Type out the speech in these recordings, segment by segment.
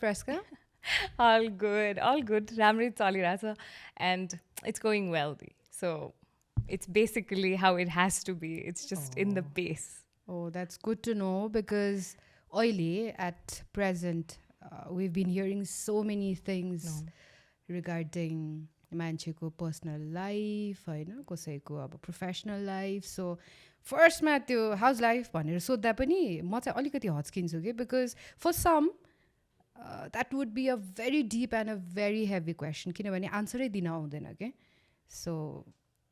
Presca? All good, all good. राम्रै चलिरहेछ and it's going well. So it's basically how it has to be. It's just in the pace. Oh, that's good to know because oily at present, we've been hearing so many things regarding मान्छेको personal life होइन कसैको अब professional life so फर्स्टमा त्यो house life भनेर सोद्धा पनि म चाहिँ अलिकति हच्किन्छु कि because for some that would be a very deep and a very heavy question किनभने आन्सरै दिन आउँदैन क्या सो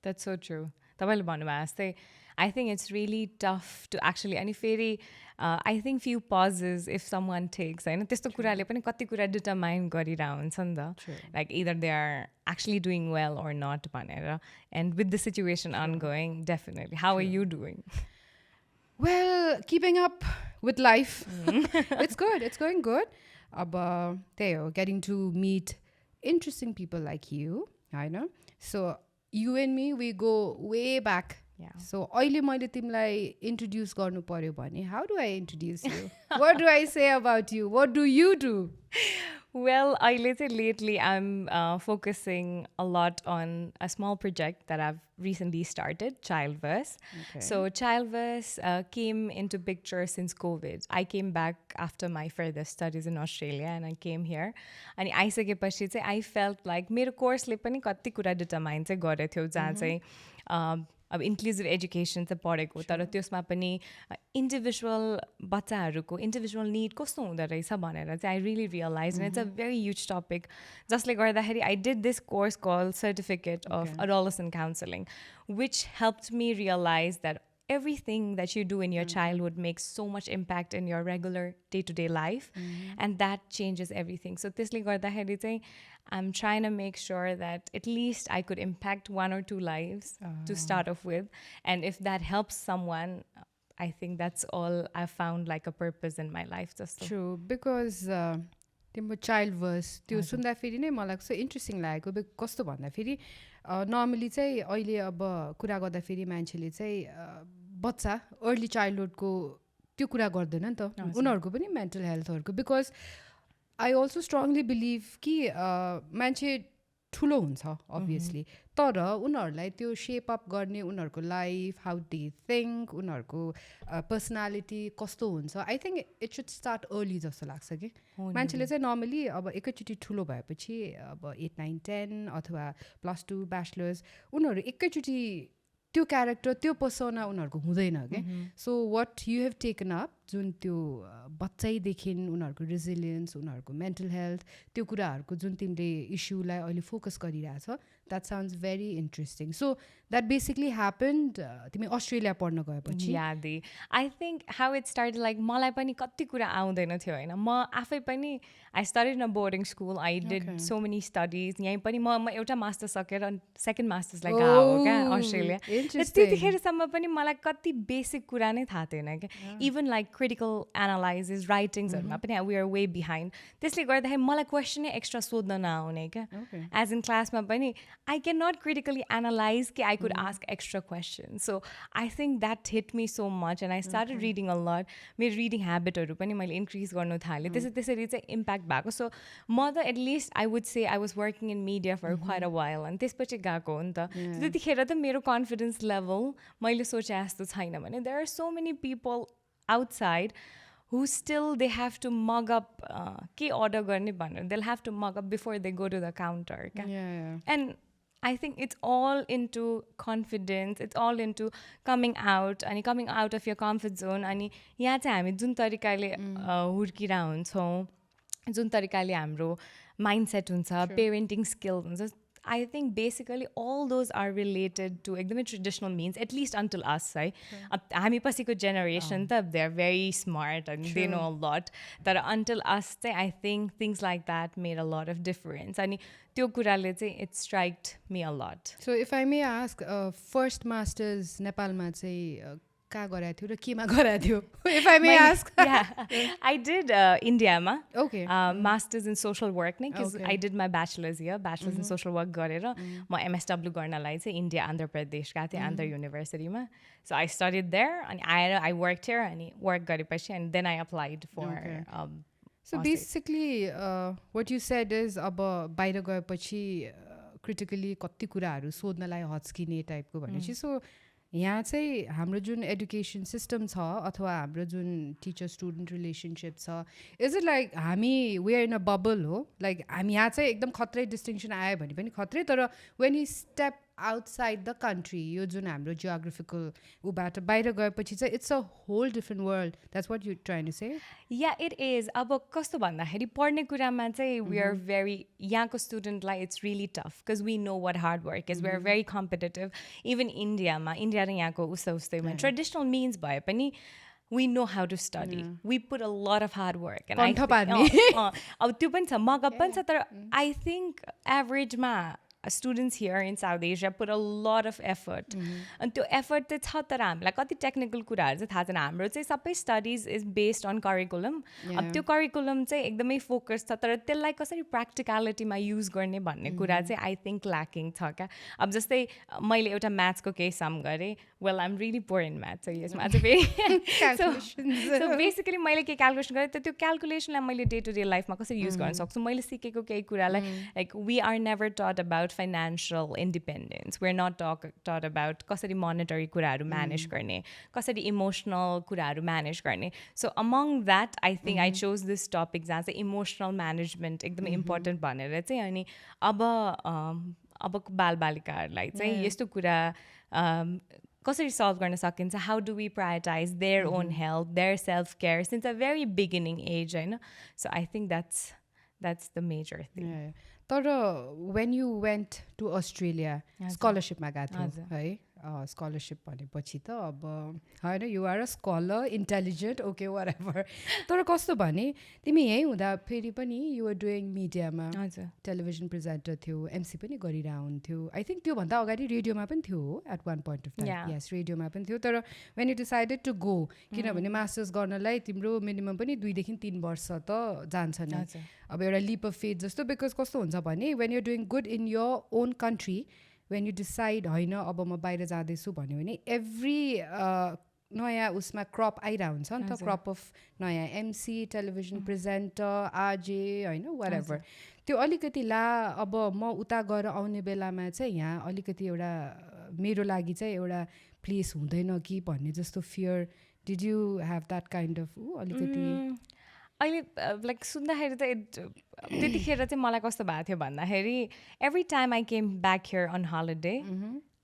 That's so true. तपाईँले भन्नुभयो जस्तै I think it's really tough to actually अनि फेरि I think few pauses if someone takes होइन त्यस्तो कुराले पनि कति कुरा डिटरमाइन गरिरहेको हुन्छ नि त like either they are actually doing well or not भनेर and with the situation ongoing definitely how are you doing? Well, keeping up with life. It's good. It's going good. There you go, getting to meet interesting people like you. I know. So you and me, we go way back. Yeah. So अहिले मैले तिमीलाई introduce गर्नु पर्यो भने how do I introduce you? What do I say about you? What do you do? Well, lately I'm focusing a lot on a small project that I've recently started, Childverse. Okay. So Childverse came into picture since COVID. I came back after my further studies in Australia and I came here. अनि आइसकेपछि चाहिँ I felt like मेरो कोर्सले पनि कति कुरा determine चाहिँ गरेको थियो जहाँ चाहिँ अब इन्क्लुजिभ एजुकेसन चाहिँ पढेको तर त्यसमा पनि इन्डिभिजुअल बच्चाहरूको इन्डिभिजुअल निड कस्तो हुँदो रहेछ भनेर चाहिँ I really realise and it's a very huge topic जसले गर्दाखेरि I did this course called certificate of adolescent counselling which helped me realise that everything that you do in your childhood makes so much impact in your regular day-to-day life and that changes everything. So त्यसले गर्दाखेरि चाहिँ I'm trying to make sure that at least I could impact one or two lives to start off with. And if that helps someone, I think that's all I've found like a purpose in my life. Just True, because तिम्रो Childverse त्यो सुन्दाखेरि नै मलाई कस्तो interesting लागेको कस्तो भन्दाखेरि normally चाहिँ अहिले अब कुरा गर्दाखेरि मान्छेले चाहिँ बच्चा अर्ली चाइल्डहुडको त्यो कुरा गर्दैन नि त उनीहरूको पनि मेन्टल हेल्थहरूको because I also strongly believe कि मान्छे ठुलो हुन्छ अभियसली तर उनीहरूलाई त्यो सेप अप गर्ने उनीहरूको लाइफ हाउ दे थिङ्क उनीहरूको पर्सनालिटी कस्तो हुन्छ I think it should start early जस्तो लाग्छ कि मान्छेले चाहिँ नर्मली अब एकैचोटि ठुलो भएपछि अब 8, 9, 10 अथवा +2 ब्याचलर्स उनीहरू एकैचोटि त्यो क्यारेक्टर त्यो पर्सोना उनीहरूको हुँदैन क्या so what you have taken up जुन त्यो बच्चैदेखि उनीहरूको रेजिलियन्स उनीहरूको मेन्टल हेल्थ त्यो कुराहरूको जुन तिमीले इस्युलाई अहिले फोकस गरिरहेछ that sounds very interesting so that basically happened तिमी अस्ट्रेलिया पढ्न गएपछि यादै I think how it start like मलाई पनि कति कुरा आउँदैन थियो होइन म आफै पनि I studied in a boarding school I did so many studies यहीँ पनि म एउटा मास्टर्स सकेर सेकेन्ड मास्टर्सलाई गएको हो क्या अस्ट्रेलिया त्यतिखेरसम्म पनि मलाई कति बेसिक कुरा नै थाहा थिएन क्या इभन लाइक क्रिटिकल एनालाइसिस राइटिङ्सहरूमा पनि वी आर वे बिहाइन्ड त्यसले गर्दाखेरि मलाई क्वेसनै एक्स्ट्रा सोध्न नआउने क्या एज इन क्लासमा पनि I cannot critically analyze कि I could ask extra questions. So I think that hit me so much and I started reading a lot. मेरो reading habitहरू पनि मैले increase गर्नु थालेँ त्यसरी चाहिँ impact भएको. So म त at least I would say I was working in media for quite a while and त्यसपछि गएको हो नि त त्यतिखेर त मेरो confidence level मैले सोचे जस्तो छैन भने there are so many people outside who still they have to mug up के order गर्ने भनेर they'll have to mug up before they go to the counter. And I think it's all into confidence, it's all into coming out and coming out of your comfort zone अनि यहाँ चाहिँ हामी जुन तरिकाले हुर्किरा हुन्छौँ जुन तरिकाले हाम्रो माइन्डसेट हुन्छ पेरेन्टिङ स्किल हुन्छ I think basically all those are related to एकदमै traditional means, at least until us, है हामी पछिको generation त they're very smart and they know a lot तर until us चाहिँ I think things like that made a lot of difference अनि त्यो कुराले चाहिँ it striked me a lot. So if I may ask, first masters नेपालमा चाहिँ कहाँ गराएको थियो र केमा गराएको थियो if I may ask? I did इन्डियामा मास्टर्स इन सोसल वर्क नै because I did my bachelor's here bachelor's in social work गरेर म MSW गर्नलाई चाहिँ इन्डिया आन्ध्र प्रदेश गएको थिएँ आन्ध्र युनिभर्सिटीमा so I studied there अनि आएर I worked here अनि वर्क गरेपछि and then I applied for So basically what you said is अब बाहिर गएपछि critically कति कुराहरू सोध्नलाई हच्किने टाइपको भनेपछि सो यहाँ चाहिँ हाम्रो जुन एडुकेसन सिस्टम छ अथवा हाम्रो जुन टिचर स्टुडेन्ट रिलेसनसिप छ इज इट लाइक हामी we are in a bubble हो लाइक हामी यहाँ चाहिँ एकदम खत्रै डिस्टिङसन आयो भने पनि खत्रै तर when you step outside the country यो जुन हाम्रो जियोग्राफिकल ऊबाट बाहिर गएपछि चाहिँ it's a whole different world that's what you trying to say या इट इज अब कस्तो भन्दाखेरि पढ्ने कुरामा चाहिँ वी आर भेरी यहाँको स्टुडेन्टलाई it's really tough because we know what hard work is we are very competitive even India र यहाँको उस्तैमा ट्रेडिसनल मिन्स भए पनि we know how to study. We put a lot of hard work. And अब त्यो पनि छ mug up पनि छ तर I think average-मा students here in South Asia put a lot of effort. And त्यो effort चाहिँ छ तर हामीलाई कति टेक्निकल कुराहरू चाहिँ थाहा छैन हाम्रो चाहिँ सबै studies is based on curriculum अब त्यो करिकुलम चाहिँ एकदमै फोकस छ तर त्यसलाई कसरी प्र्याक्टिकलिटीमा युज गर्ने भन्ने कुरा चाहिँ आई थिङ्क ल्याकिङ छ क्या अब जस्तै मैले एउटा म्याथ्सको केस सम गरेँ well I'm really poor in math यसमा चाहिँ फेरि सो बेसिकली मैले के क्यालकुलेसन गरेँ त्यो क्यालकुलेसनलाई मैले डे टु डे लाइफमा कसरी युज गर्न सक्छु मैले सिकेको केही कुरालाई लाइक वी आर नेभर टट about financial independence. We're not taught about कसरी monetary कुराहरू manage गर्ने, कसरी emotional कुराहरू manage गर्ने. So among that, I think I chose this topic as emotional management एकदमै important भनेर चाहिँ अनि अबको बालबालिकाहरूलाई चाहिँ यस्तो कुरा कसरी solve गर्न सकिन्छ how do we prioritize their own health, their self-care since a very beginning age, होइन? So I think that's the major thing. Yeah. तर when you went to Australia scholarshipमा गएको थियो है स्कलरसिप भनेपछि त अब होइन you are a scholar intelligent okay whatever तर कस्तो भने तिमी यहीँ हुँदा फेरि पनि यु आर डुइङ मिडियामा टेलिभिजन प्रेजेन्टर थियो एमसी पनि गरिरह हुन्थ्यो आई थिङ्क त्योभन्दा अगाडि रेडियोमा पनि थियो हो at one point of time yes रेडियोमा पनि थियो तर when you decided to go किनभने मास्टर्स गर्नलाई तिम्रो मिनिमम पनि 2 देखि 3 वर्ष त जान्छ नि अब एउटा लिप अफ फेथ जस्तो बिकज कस्तो हुन्छ भने when you're doing good in your own country when you decide होइन अब म बाहिर जाँदैछु भन्यो भने एभ्री नयाँ उसमा क्रप आइरहेको हुन्छ नि त क्रप अफ नयाँ एमसी टेलिभिजन प्रेजेन्टर आरजे होइन वाटएभर त्यो अलिकति ला अब म उता गएर आउने बेलामा चाहिँ यहाँ अलिकति एउटा मेरो लागि चाहिँ एउटा प्लेस हुँदैन कि भन्ने जस्तो fear did you have that kind of अलिकति अहिले लाइक सुन्दाखेरि त त्यतिखेर चाहिँ मलाई कस्तो भएको थियो भन्दाखेरि every time I came back here on holiday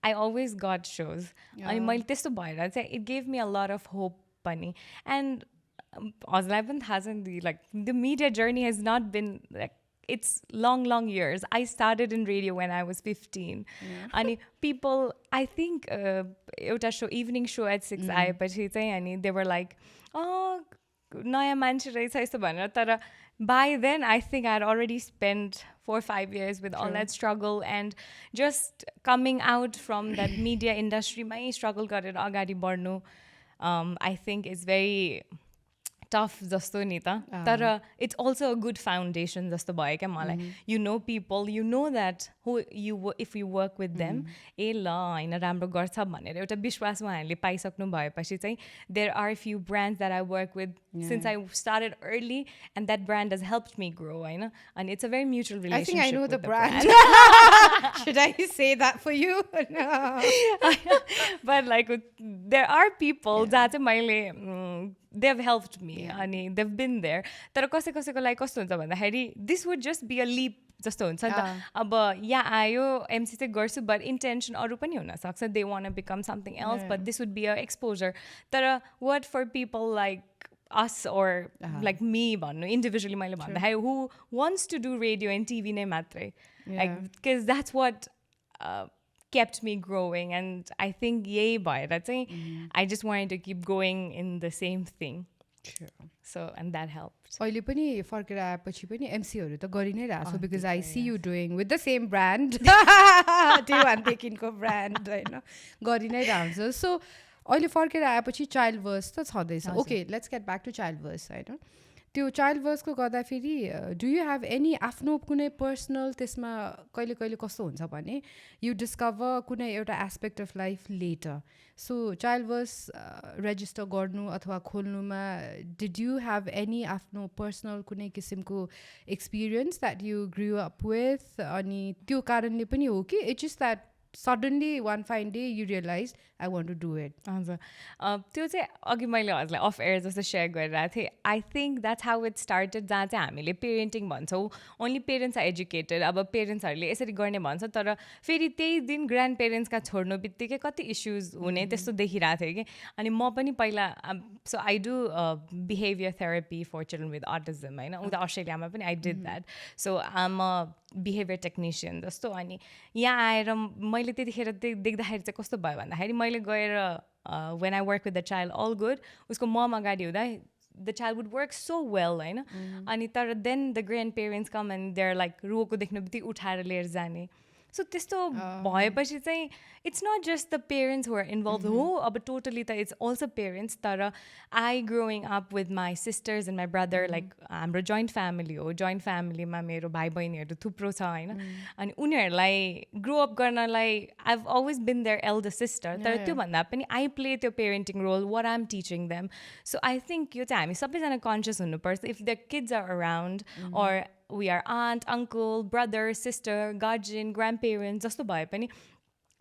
I always got सोज अनि मैले त्यस्तो भएर चाहिँ it gave me a lot of hope पनि एन्ड हजुरलाई पनि थाहा छ नि like the media journey has not been like it's long years. I started in radio when I was 15. And people, I think एउटा show, evening show at 6 आएपछि चाहिँ अनि they were like, oh, नयाँ मान्छे रहेछ यस्तो भनेर तर by then I think I had already spent 4-5 years with all that struggle and just coming out from that media industry मै struggle गरेर अगाडि बढ्नु I think is very tough जस्तो नि त तर it's also a good foundation जस्तो भयो क्या मलाई you know people you know that who you if you work with them ए ल होइन राम्रो गर्छ भनेर एउटा विश्वास उहाँहरूले पाइसक्नु भएपछि चाहिँ there are a few brands that I work with since I started early and that brand has helped me grow होइन and it's a very mutual relationship. I think I know the brand. Should I say that for you? No. But like there are people जहाँ चाहिँ मैले they've helped me अनि they've been there तर कसैको लागि कस्तो हुन्छ भन्दाखेरि this would just be a leap जस्तो हुन्छ नि त अब यहाँ आयो एमसी चाहिँ गर्छु बट इन्टेन्सन अरू पनि हुनसक्छ they want become something else but this would be a exposure तर what for people like us or like me भन्नु इन्डिभिजुअली मैले भन्दाखेरि who wants to do radio and TV नै मात्रै like because that's what kept me growing and I think yay bhayera चाहिँ I just wanted to keep going in the same thing. So and that helped. अहिले पनि फर्केर आएपछि पनि एमसीहरू त गरि नै रहेको छु because I see you doing with the same brand त्यो वानदेखिको ब्रान्ड होइन गरि नै रहन्छ सो अहिले फर्केर आएपछि चाइल्ड भर्स त छँदैछ okay let's get back to child verse होइन त्यो चाइल्ड बर्थको गर्दाखेरि डु यु हेभ एनी आफ्नो कुनै पर्सनल त्यसमा कहिले कहिले कस्तो हुन्छ भने यु डिस्कभर कुनै एउटा aspect of life later so child birth register गर्नु अथवा खोल्नुमा डिड यु हेभ एनी आफ्नो पर्सनल कुनै किसिमको experience that you grew up with अनि त्यो कारणले पनि हो कि it's just that suddenly one fine day you realize I want to do it. हजुर त्यो चाहिँ अघि मैले हजुरलाई अफ एयर जस्तो सेयर गरिरहेको थिएँ I think that's how it started जहाँ चाहिँ हामीले पेरेन्टिङ भन्छौँ ओन्ली पेरेन्ट्स आर एजुकेटेड अब पेरेन्ट्सहरूले यसरी गर्ने भन्छ तर फेरि त्यही दिन ग्रान्ड पेरेन्ट्सका छोड्नु बित्तिकै कति इस्युज हुने त्यस्तो देखिरहेको थियो कि अनि म पनि पहिला so I do behaviour therapy for children with autism होइन उता अस्ट्रेलियामा पनि I did that so I'm a behaviour technician जस्तो अनि यहाँ आएर मैले त्यतिखेर देख्दाखेरि चाहिँ कस्तो भयो भन्दाखेरि मैले गएर when I work with the child all good उसको मम अगाडि हुँदा the child would work so well होइन अनि तर then the grandparents come and there like रोको देख्नु बित्तिकै उठाएर लिएर जाने सो त्यस्तो भएपछि चाहिँ it's not just the parents who are involve हो अब टोटली त इट्स अल्सो पेरेन्ट्स तर I growing up with my sisters and my brother like हाम्रो जोइन्ट फ्यामिली हो जोइन्ट फ्यामिलीमा मेरो भाइ बहिनीहरू थुप्रो छ होइन अनि उनीहरूलाई ग्रो अप गर्नलाई I have always been there elder sister तर त्योभन्दा पनि आई प्ले त्यो parenting role what I am teaching them so I think यो चाहिँ हामी सबैजना कन्सियस हुनुपर्छ if the kids are around or we are aunt, uncle, brother, sister, guardian, grandparents जस्तो भए पनि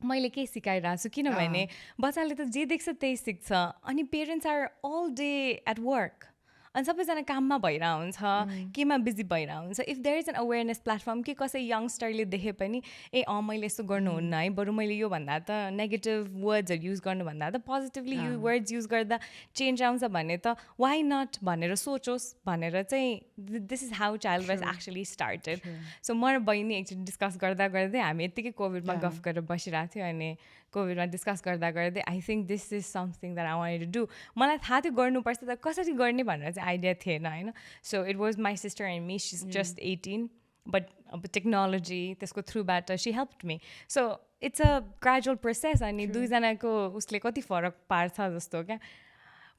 मैले के सिकाइरहेको छु किनभने बच्चाले त जे देख्छ त्यही सिक्छ अनि parents are all day at work अनि सबैजना काममा भइरहेको हुन्छ केमा बिजी भइरहेको हुन्छ if there is an awareness platform कि कसै यङ्स्टरले देखे पनि ए मैले यस्तो गर्नुहुन्न है बरु मैले यो भन्दा त नेगेटिभ वर्ड्सहरू युज गर्नुभन्दा त पोजिटिभली वर्ड्स युज गर्दा चेन्ज आउँछ भने त वाइ नट भनेर सोचोस् भनेर चाहिँ this is how child birth actually started so म र बहिनी एकचोटि डिस्कस गर्दा गर्दै हामी यत्तिकै कोभिडमा गफ गरेर बसिरहेको थियो अनि कोभिडमा डिस्कस गर्दा गर्दै I think this is something that I wanted to do मलाई थाहा थियो गर्नुपर्छ तर कसरी गर्ने भनेर चाहिँ आइडिया थिएन होइन so it was my sister and me she is just 18 but अब टेक्नोलोजी त्यसको थ्रुबाट she help me so it's a gradual process अनि दुईजनाको उसले कति फरक पार्छ जस्तो क्या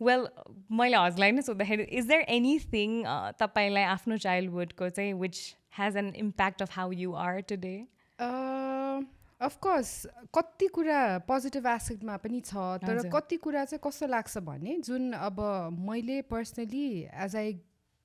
वेल मैले हजुरलाई नै सोद्धाखेरि इज देयर एनिथिङ तपाईँलाई आफ्नो चाइल्डहुडको चाहिँ which has an impact of how you are today of course कति कुरा पोजिटिभ एस्पेक्टमा पनि छ तर कति कुरा चाहिँ कस्तो लाग्छ भने जुन अब मैले personally as I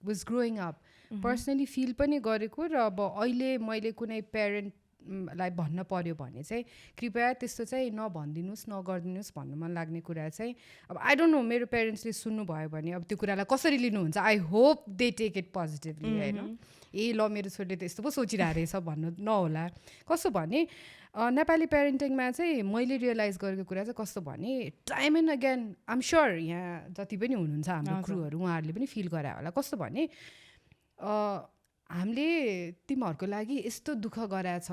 was growing up personally feel पनि गरेको र अब अहिले मैले कुनै पेरेन्टलाई भन्न पर्यो भने चाहिँ कृपया त्यस्तो चाहिँ नभनिदिनुहोस् नगरिदिनुहोस् भन्नु मन लाग्ने कुरा चाहिँ अब आई डोन्ट नो मेरो पेरेन्ट्सले सुन्नुभयो भने अब त्यो कुरालाई कसरी लिनुहुन्छ I hope they take it positively होइन ए ल मेरो छोरीले त यस्तो पो सोचिरहेको रहेछ भन्नु नहोला कस्तो भने नेपाली पेरेन्टिङमा चाहिँ मैले रियलाइज गरेको कुरा चाहिँ कस्तो भने time and again I'm sure यहाँ जति पनि हुनुहुन्छ हाम्रो क्रुहरू उहाँहरूले पनि फिल गरायो होला कस्तो भने हामीले तिमीहरूको लागि यस्तो दुःख गराएछ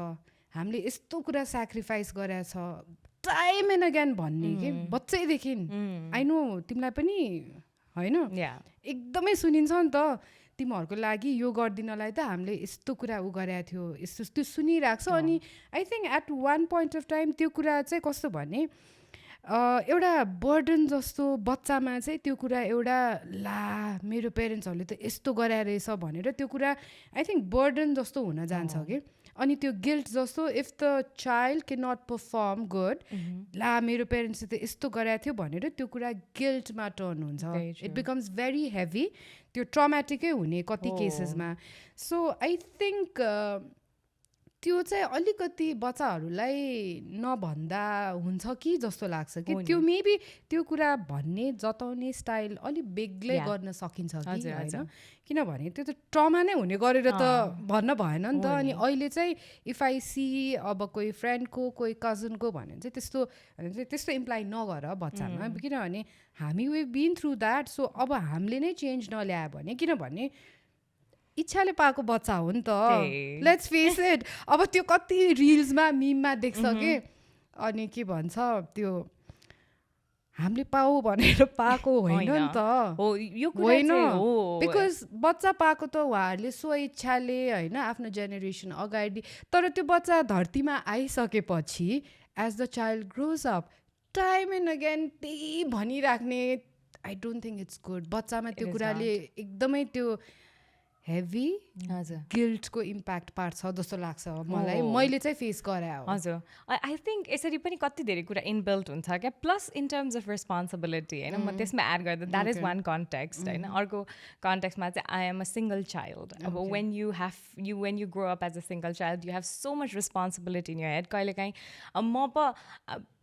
हामीले यस्तो कुरा सेक्रिफाइस गराएछ टाइम एन्ड अगेन भन्ने कि बच्चैदेखि आई नो तिमीलाई पनि होइन एकदमै सुनिन्छ नि त तिमीहरूको लागि यो गरिदिनलाई त हामीले यस्तो कुरा उ गरेको थियो यस्तो त्यो सुनिरहेको छ अनि I think at one point of time त्यो कुरा चाहिँ कस्तो भने एउटा बर्डन जस्तो बच्चामा चाहिँ त्यो कुरा एउटा ला मेरो पेरेन्ट्सहरूले त यस्तो गराएर रहेछ भनेर त्यो कुरा आई थिङ्क बर्डन जस्तो हुन जान्छ कि अनि त्यो गिल्ट जस्तो if the child can not perform good ला मेरो पेरेन्ट्सले त यस्तो गराएको थियो भनेर त्यो कुरा गिल्टमा टर्न हुन्छ इट बिकम्स भेरी हेभी त्यो ट्रमेटिकै हुने कति केसेसमा सो आई थिङ्क त्यो चाहिँ अलिकति बच्चाहरूलाई नभन्दा हुन्छ कि जस्तो लाग्छ कि त्यो मेबी त्यो कुरा भन्ने जताउने स्टाइल अलिक बेग्लै गर्न सकिन्छ कि होइन किनभने त्यो त ट्रमा नै हुने गरेर त भन्न भएन नि त अनि अहिले चाहिँ इफ आई सी अब कोही फ्रेन्डको कोही कजनको भन्यो भने चाहिँ त्यस्तो इम्प्लाइ नगर बच्चामा किनभने हामी we been through that so अब हामीले नै चेन्ज नल्यायो भने किनभने इच्छाले पाएको बच्चा हो नि त लेट्स फेस इट अब त्यो कति रिल्समा मिममा देख्छ कि अनि के भन्छ त्यो हामीले पाऊ भनेर पाएको होइन नि त होइन बिकज बच्चा पाएको त उहाँहरूले स्वइच्छाले होइन आफ्नो जेनेरेसन अगाडि तर त्यो बच्चा धरतीमा आइसकेपछि as the child grows up time and again त्यही भनिराख्ने I don't think it's good बच्चामा त्यो It is कुराले एकदमै त्यो हेभी हजुर गिल्टको इम्प्याक्ट पार्छ जस्तो लाग्छ मलाई मैले चाहिँ फेस गरे हो हजुर आई थिङ्क यसरी पनि कति धेरै कुरा इनबिल्ट हुन्छ क्या plus in terms of responsibility होइन म त्यसमा एड गर्दा द्याट इज वान कन्टेक्स्ट होइन अर्को कन्टेक्स्टमा चाहिँ I am a single child अब when you grow up as a single child you have so much responsibility in your head कहिलेकाहीँ म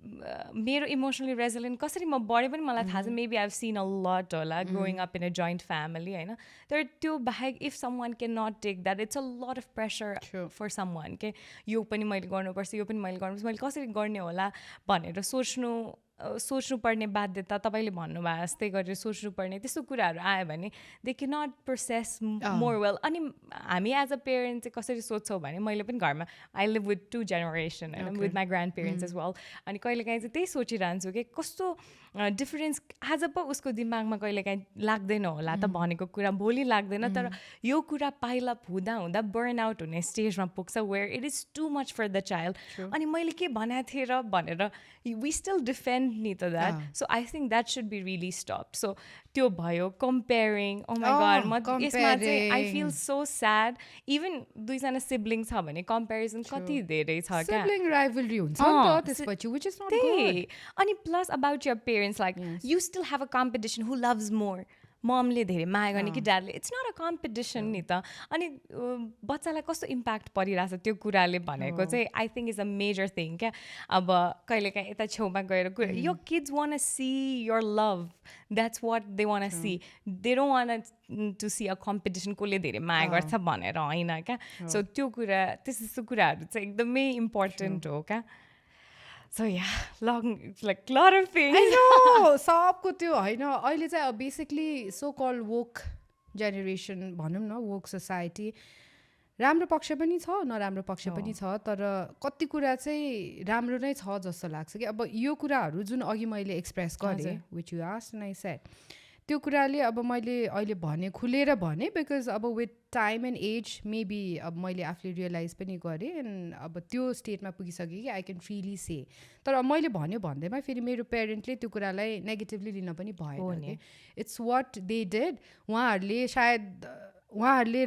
मेरो इमोसनली रेजिलेन्ट कसरी म बढे पनि मलाई थाहा छ maybe I have seen a lot होला growing up in a joint family होइन तर त्यो बाहेक if someone can not take that it's a lot of pressure for someone के यो पनि मैले गर्नुपर्छ यो पनि मैले गर्नुपर्छ मैले कसरी गर्ने होला भनेर सोच्नुपर्ने बाध्यता तपाईँले भन्नुभयो जस्तै गरेर सोच्नुपर्ने त्यस्तो कुराहरू आयो भने they can not process more well अनि हामी एज अ पेरेन्ट चाहिँ कसरी सोध्छौँ भने मैले पनि घरमा आई लिभ विथ 2 जेनेरेसन होइन with my grandparents as well अनि कहिलेकाहीँ चाहिँ त्यही सोचिरहन्छु कि कस्तो डिफरेन्स आज पो उसको दिमागमा कहिलेकाहीँ लाग्दैन होला त भनेको कुरा भोलि लाग्दैन तर यो कुरा पाइला हुँदा हुँदा बर्न आउट हुने स्टेजमा पुग्छ where it is too much for the child अनि मैले के भनेको थिएँ र भनेर वी स्टिल डिफेन्ड नि त that so I think that should be really stop so त्यो भयो कम्पेयरिङ ओ माई गड म यसमा चाहिँ I feel so sad even 2जना सिब्लिङ छ भने कम्पेरिजन कति धेरै छ क्या सिब्लिङ राइभलरी हुन्छ नि त त्यसपछि which is not good अनि plus about your parents like you still have a competition who loves more ममले धेरै माया गर्ने कि ड्याडले इट्स नट अ कम्पिटिसन नि त अनि बच्चालाई कस्तो इम्प्याक्ट परिरहेछ त्यो कुराले भनेको चाहिँ I think is a major thing क्या अब कहिलेकाहीँ यता छेउमा गएर यो kids want see your love that's what they want see they don't want to see a competition कसले धेरै माया गर्छ भनेर होइन क्या सो त्यो कुरा त्यस्तो कुराहरू चाहिँ एकदमै इम्पोर्टेन्ट हो क्या So yeah, like lot of things. I know. सबको त्यो होइन अहिले चाहिँ बेसिकली सो कल वोक जेनेरेसन भनौँ न वोक सोसाइटी राम्रो पक्ष पनि छ नराम्रो पक्ष पनि छ तर कति कुरा चाहिँ राम्रो नै छ जस्तो लाग्छ कि अब यो कुराहरू जुन अघि मैले एक्सप्रेस गरेँ which you asked and I said त्यो कुराले अब मैले अहिले भने खुलेर भने बिकज अब with time and age maybe अब मैले आफूले रियलाइज पनि गरेँ एन्ड अब त्यो स्टेटमा पुगिसकेँ कि आई क्यान फ्रिली से तर मैले भन्यो भन्दैमा फेरि मेरो पेरेन्टले त्यो कुरालाई नेगेटिभली लिन पनि भएन कि इट्स वाट दे डिड उहाँहरूले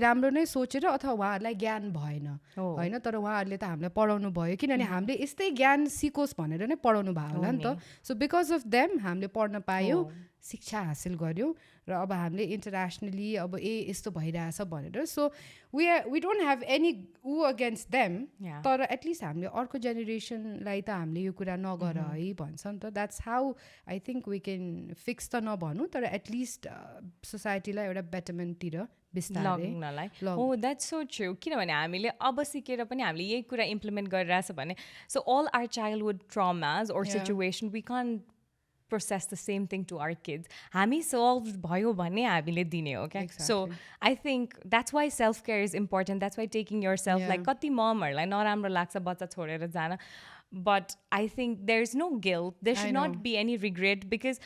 राम्रो नै सोचेर अथवा उहाँहरूलाई ज्ञान भएन होइन तर उहाँहरूले त हामीलाई पढाउनु भयो किनभने हामीले यस्तै ज्ञान सिकोस् भनेर नै पढाउनु भयो होला नि त सो बिकज अफ देम हामीले पढ्न पायौँ शिक्षा हासिल गऱ्यौँ र अब हामीले इन्टरनेसनली अब यस्तो भइरहेछ भनेर so we don't have any against them तर एटलिस्ट हामीले अर्को जेनेरेसनलाई त हामीले यो कुरा नगर है भन्छ नि त that's how I think we can fix त नभनौँ तर एटलिस्ट सोसाइटीलाई एउटा बेटरमेन्टतिर लग्नलाई हो द्याट्स सो ट्रु किनभने हामीले अब सिकेर पनि हामीले यही कुरा इम्प्लिमेन्ट गरिरहेछ भने so all our childhood traumas or situation we can process the same thing to our kids हामी सल्भ भयो भने हामीले दिने हो क्या so I think that's why self care is important that's why taking yourself like कति ममहरूलाई नराम्रो लाग्छ बच्चा छोडेर जान but I think there is no guilt there should not be any regret because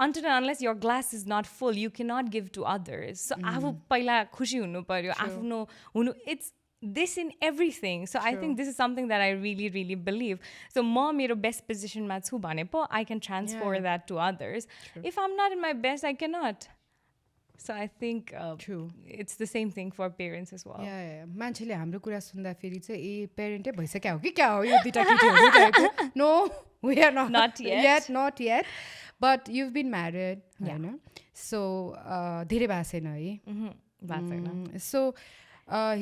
until and unless your glass is not full, you cannot give to others. So, आफू पहिला खुसी हुनु पर्यो आफ्नो हुनु it's this in everything. So, I think this is something that I really, really believe. So, म मेरो best position मा छु भने पो I can transfer that to others. If I'm not in my best, I cannot. So, I think it's the same thing for parents as well. मान्छेले हाम्रो कुरा सुन्दाखेरि चाहिँ पेरेन्टै भइसक्यो हो कि क्या हो यो दुईटा केटीहरू no we are not yet not yet but you've been married होइन so धेरै भएको छैन है so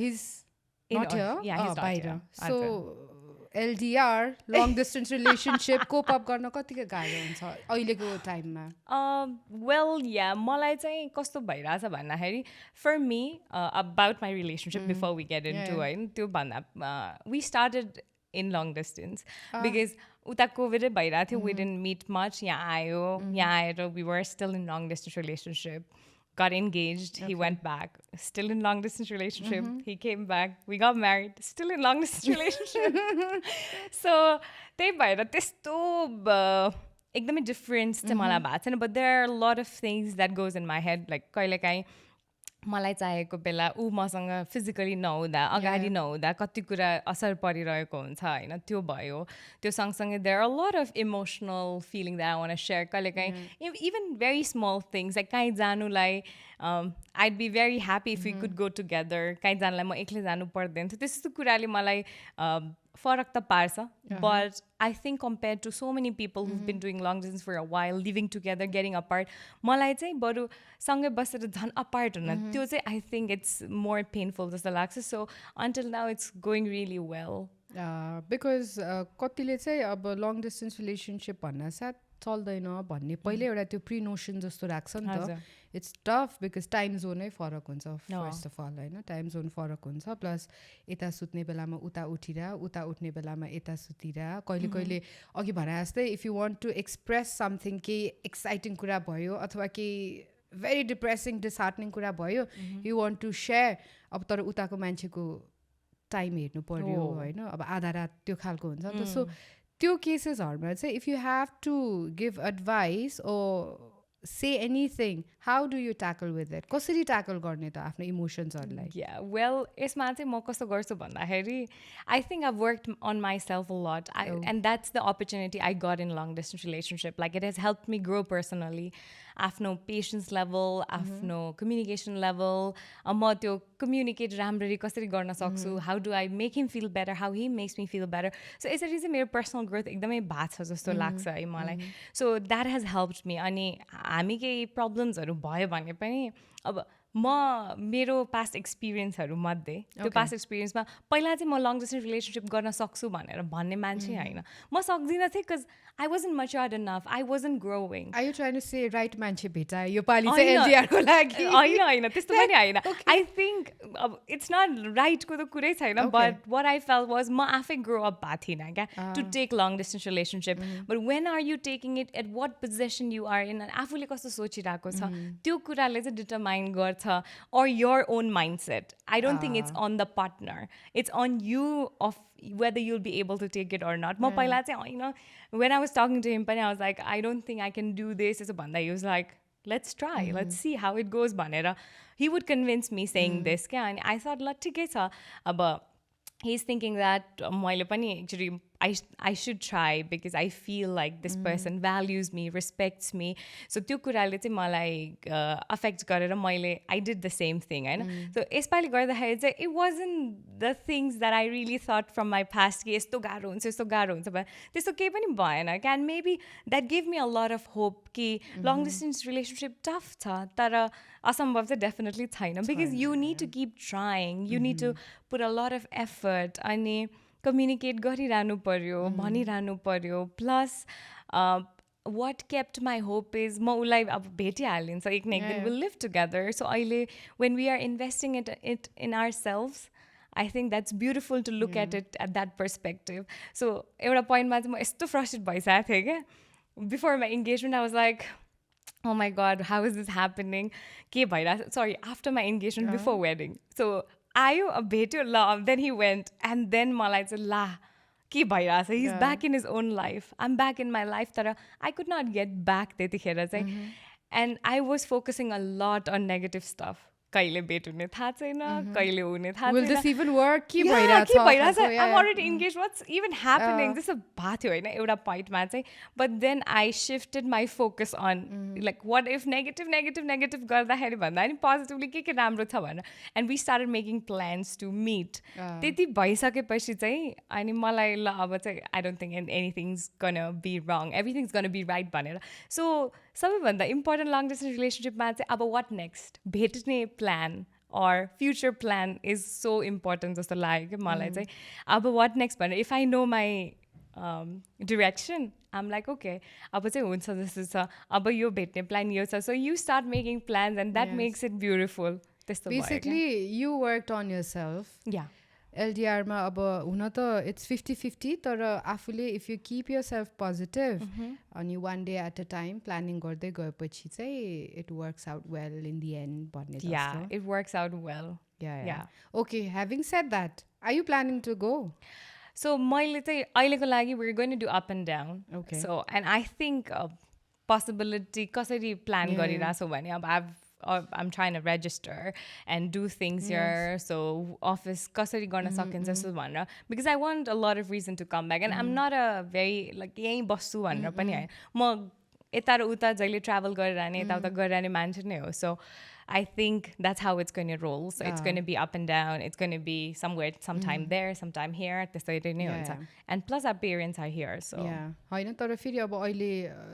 he's not here बाहिर so LDR long distance relationship cope up गर्न कतिको गाह्रो हुन्छ अहिलेको टाइममा वेल या मलाई चाहिँ कस्तो भइरहेछ भन्दाखेरि for me about my relationship before we get into होइन त्यो भन्दा we started in long distance because उता कोभिडै भइरहेको थियो we didn't meet much यहाँ आएर we were still in long distance relationship got engaged he went back still in long distance relationship he came back we got married still in long distance relationship so त्यही भएर त्यस्तो एकदमै difference चाहिँ मलाई भएको छैन but there are a lot of things that goes in my head like कहिलेकाहीँ मलाई चाहेको बेला ऊ मसँग फिजिकली नहुँदा अगाडि नहुँदा कति कुरा असर परिरहेको हुन्छ होइन त्यो भयो त्यो सँगसँगै there are lot of emotional feeling that I want to share कहिलेकाहीँ even very small things like काहीँ जानुलाई I'd be very happy if you could go together काहीँ जानलाई म एक्लै जानु पर्दैन थियो त्यस्तो कुराले मलाई फरक त पार्छ but I think compare to so many people who've been doing long distance for a while living together getting apart मलाई चाहिँ बरु सँगै बसेर झन् अपार्ट हुन त्यो चाहिँ I think it's more painful जस्तो लाग्छ so until now it's going really well because कतिले चाहिँ अब लङ डिस्टेन्स रिलेसनसिप भन्न साथ चल्दैन भन्ने पहिल्यै एउटा त्यो प्रि नोसन जस्तो राख्छ नि त इट्स टफ बिकज टाइम जोनै फरक हुन्छ फर्स्ट अफ अल होइन टाइम जोन फरक हुन्छ प्लस यता सुत्ने बेलामा उता उठ्ने बेलामा यता सुतिर कहिले कहिले अघि भने जस्तै if you want to express something केही एक्साइटिङ कुरा भयो अथवा केही भेरी डिप्रेसिङ डिसहार्टनिङ कुरा भयो यु वान्ट टु सेयर अब तर उताको मान्छेको टाइम हेर्नु पर्यो होइन अब आधा रात त्यो खालको हुन्छ नि त सो त्यो केसेसहरूमा चाहिँ if you have to give advice or say anything how do you tackle with it कसरी ट्याकल गर्ने त आफ्नो इमोसन्सहरूलाई वेल यसमा चाहिँ म कस्तो गर्छु भन्दाखेरि I think I worked on myself a lot and that's the opportunity I got in long distance relationship like it has help me grow personally आफ्नो पेसेन्स लेभल आफ्नो कम्युनिकेसन लेभल म त्यो कम्युनिकेट राम्ररी कसरी गर्न सक्छु how do I make him feel better how he makes me feel better so यसरी चाहिँ मेरो पर्सनल ग्रोथ एकदमै भएको छ जस्तो लाग्छ है मलाई so that has helped me अनि हामी केही प्रब्लम्सहरू भयो भने पनि अब मेरो पास्ट एक्सपिरियन्सहरू मध्ये त्यो पास्ट एक्सपिरियन्समा पहिला चाहिँ म लङ डिस्टेन्स रिलेसनसिप गर्न सक्छु भनेर भन्ने मान्छे होइन म सक्दिनँ थिएँ because I wasn't matured enough I wasn't growing are you trying to say right मान्छे भेटाए यो पालि चाहिँ एलडिआरको लागि होइन त्यस्तो पनि होइन आई थिङ्क अब इट्स नट राइटको त कुरै छैन but what I fail was म आफै ग्रो अप भएको थिइनँ क्या to take long distance relationship but when are you taking it at what position you are in आफूले कस्तो सोचिरहेको छ त्यो कुराले चाहिँ डिटरमाइन गर्छ or your own mindset. I don't think it's on the partner. It's on you of whether you'll be able to take it or not. Ma paila chahi when I was talking to him pani I was like I don't think I can do this as a banda he was like let's try let's see how it goes bhanera he would convince me saying this kya and I thought la thikai cha aba he's thinking that maile pani actually I should try because I feel like this person values me, respects me. So त्यो कुराले चाहिँ मलाई affect गरेर मैले I did the same thing होइन so यसपालि गर्दाखेरि चाहिँ it wasn't the things that I really thought from my past कि यस्तो गाह्रो हुन्छ but त्यस्तो केही पनि भएन and maybe that gave me a lot of hope कि long distance relationship tough छ तर असम्भव चाहिँ definitely छैन because you need to keep trying you need to put a lot of effort अनि कम्युनिकेट गरिरहनु पर्यो भनिरहनु पर्यो plus what kept my hope is म उसलाई अब भेटिहालिन्छ एक न एक दिन विल लिभ टुगेदर सो अहिले when we are investing it in ourself I think that's beautiful to look at it at that perspective so एउटा पोइन्टमा चाहिँ म यस्तो फ्रस्ट्रेट भइसकेको थिएँ क्या before my engagement I was like oh my god how is this happening के भइरहेको sorry after my engagement before wedding so आयो भेट्यो ल then he went and then मलाई चाहिँ ला के भइरहेछ he is back in his own life I am back in my life तर I could not get back त्यतिखेर चाहिँ and I was focusing a lot on negative stuff कहिले भेट हुने थाहा छैन कहिले हुने थाहा छैन I'm already engage what's even happening जस्तो भएको थियो होइन एउटा पोइन्टमा चाहिँ but then I shifted my focus on like what if negative गर्दाखेरि भन्दा नि पोजिटिभली के राम्रो छ भनेर and we started making plans to meet त्यति भइसकेपछि चाहिँ अनि मलाई ल अब चाहिँ I don't think anything's gonna be wrong everything's gonna be right भनेर सो सबैभन्दा इम्पोर्टेन्ट लङ डिस्टेन्स रिलेसनसिपमा चाहिँ अब वाट नेक्स्ट भेट्ने plan or future plan is so important जस्तो लाग्यो कि मलाई चाहिँ अब what next भनेर if I know my direction I'm like okay अब चाहिँ हुन्छ जस्तो छ अब यो भेट्ने प्लान यो छ so you start making plans and that makes it beautiful त्यस्तो basically you worked on yourself yeah एलडिआरमा अब हुन त इट्स 50-50 तर आफूले if you keep yourself positive अनि one day at a time planning गर्दै गएपछि चाहिँ it works out well in the end भन्ने जस्तो it works out well okay having said that are you planning to go so मैले चाहिँ अहिलेको लागि we are going to do up and down so and I think possibility कसरी plan गरिरहेको छु भने अब I I'm trying to register and do things here. So office kasari garna sakincha so bhanera, because I want a lot of reason to come back, and I'm not a very like yahi basu bhanera pani haina. Ma यता र उता जहिले travel गरिरहने यताउता गरिरहने मान्छे नै हो. So I think that's how it's going to roll. So it's going to be up and down. It's going to be somewhere, sometime there, sometime here. त्यसरी नै हुन्छ. And plus our parents are here. So होइन तर फेरि अब अहिले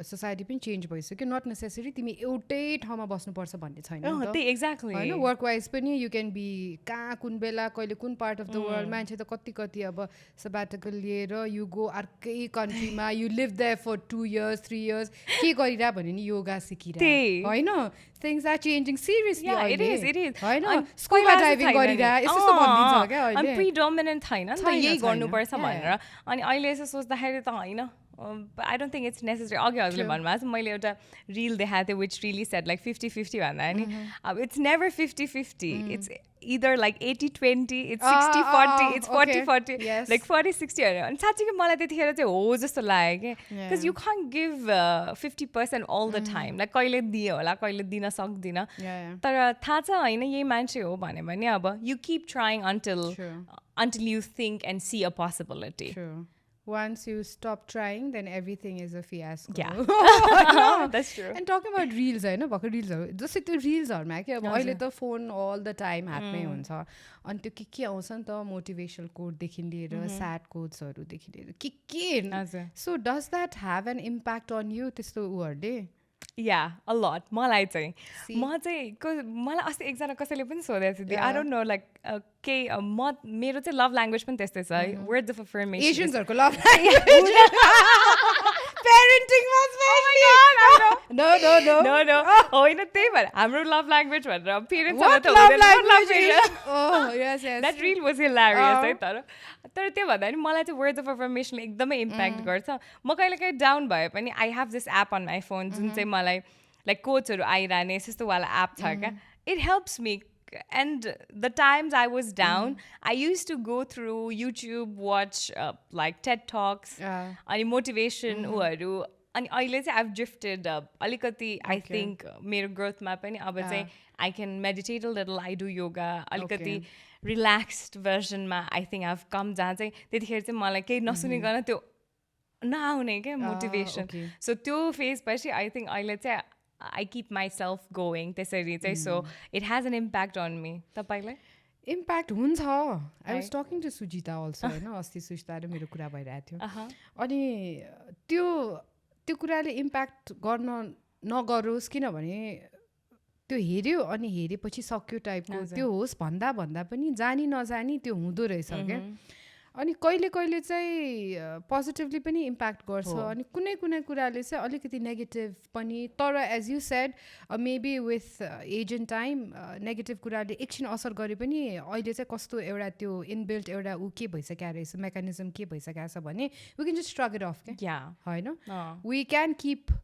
society पनि change भइसक्यो. नट नेसेसरी तिमी एउटै ठाउँमा बस्नुपर्छ भन्ने छैन. एक्ज्याक्टली होइन वर्क वाइज पनि यु क्यान बी कहाँ कुन बेला कहिले कुन पार्ट अफ द वर्ल्ड. मान्छे त कति कति अब सब्याटिकल लिएर यु गो अर्कै कन्ट्रीमा, you live there for 2 years 3 years के गरिरह भने नि योगा सिकिरह होइन. Things are changing seriously. Yeah, it is. होइन स्कुबा डाइभिङ गरिरह यस्तो भनिदिन्छ क्या अहिले. अनि प्रिडोमिनेन्ट छैन नि त यही गर्नुपर्छ भनेर. अनि अहिले यसो सोच्दाखेरि त होइन. I don't think it's necessary. अघि हजुरले भन्नुभएको छ मैले एउटा रिल देखाएको थिएँ which really said like 50-50 भन्दा नि अब it's never 50-50. It's either like 80-20, it's 60-40, it's 40-40, like 40-60. अनि साँच्चीकै मलाई त्यतिखेर चाहिँ हो जस्तो लाग्यो क्या. Because you can't give 50% all the time. Like कहिले दियो होला कहिले दिन सक्दिनँ. तर थाहा छ होइन यही मान्छे हो भन्यो भने अब you keep trying until you think and see a possibility. Once you stop trying, then everything is a fiasco. Yeah. That's true. And talking about reels, होइन भर्खर रिल्सहरू जस्तै त्यो रिल्सहरूमा क्या अब अहिले त फोन अल द टाइम हातमै हुन्छ. अनि त्यो के आउँछ नि त मोटिभेसनल कोडदेखि लिएर स्याड कोड्सहरूदेखि लिएर के so does that have an impact on you त्यस्तो उहरूले? Yeah, a lot. मलाई चाहिँ मलाई अस्ति एकजना कसैले पनि सोधेको थियो. I don't know like मेरो चाहिँ लभ ल्याङ्ग्वेज पनि त्यस्तै छ. Words of affirmation. एशियन्सहरूको love language parenting was no होइन त्यही भएर हाम्रो लभ ल्याङ्ग्वेज भनेर पेरेन्ट्सहरु त हुँदैन. Oh yes that reel was hilarious है. तर त्यो भन्दा नि मलाई चाहिँ वर्ड्स अफ अफर्मेसनले एकदमै इम्प्याक्ट गर्छ. म कहिले काहीँ डाउन भए पनि I have this app on my phone जुन चाहिँ मलाई लाइक कोचहरू आइरहने त्यस्तो वाला एप छ क्या. It helps me. And the times I was down, I used to go through YouTube, watch like TED Talks, any motivation uharu. And अहिले चाहिँ I've drifted अलिकति I think मेरो growthमा पनि अब चाहिँ I can meditate a little, I do yoga, अलिकति relaxed versionमा I think I've come जहाँ चाहिँ त्यतिखेर चाहिँ मलाई केही नसुनिकन त्यो नआउने क्या मोटिभेसन. सो त्यो फेज पछि I think अहिले चाहिँ I keep myself going त्यसरी चाहिँ. So it has an impact on me. तपाईलाई इम्प्याक्ट हुन्छ. I was talking to Sujita also होइन. अस्ति सुजिता र मेरो कुरा भइरहेको थियो. अनि त्यो कुराले इम्प्याक्ट गर्न नगरोस् किनभने त्यो हेऱ्यो अनि हेरेपछि सक्यो टाइपको त्यो होस् भन्दा पनि जानी नजानी त्यो हुँदो रहेछ क्या. अनि कहिले कहिले चाहिँ पोजिटिभली पनि इम्प्याक्ट गर्छ अनि कुनै कुनै कुराले चाहिँ अलिकति नेगेटिभ पनि. तर as you said maybe with age and time negative कुराले एकछिन असर गरे पनि अहिले चाहिँ कस्तो एउटा त्यो इनबिल्ट एउटा के भइसक्यो रहेछ मेकानिजम के भइसकेको छ भने we can just shrug it off क्या होइन. We can keep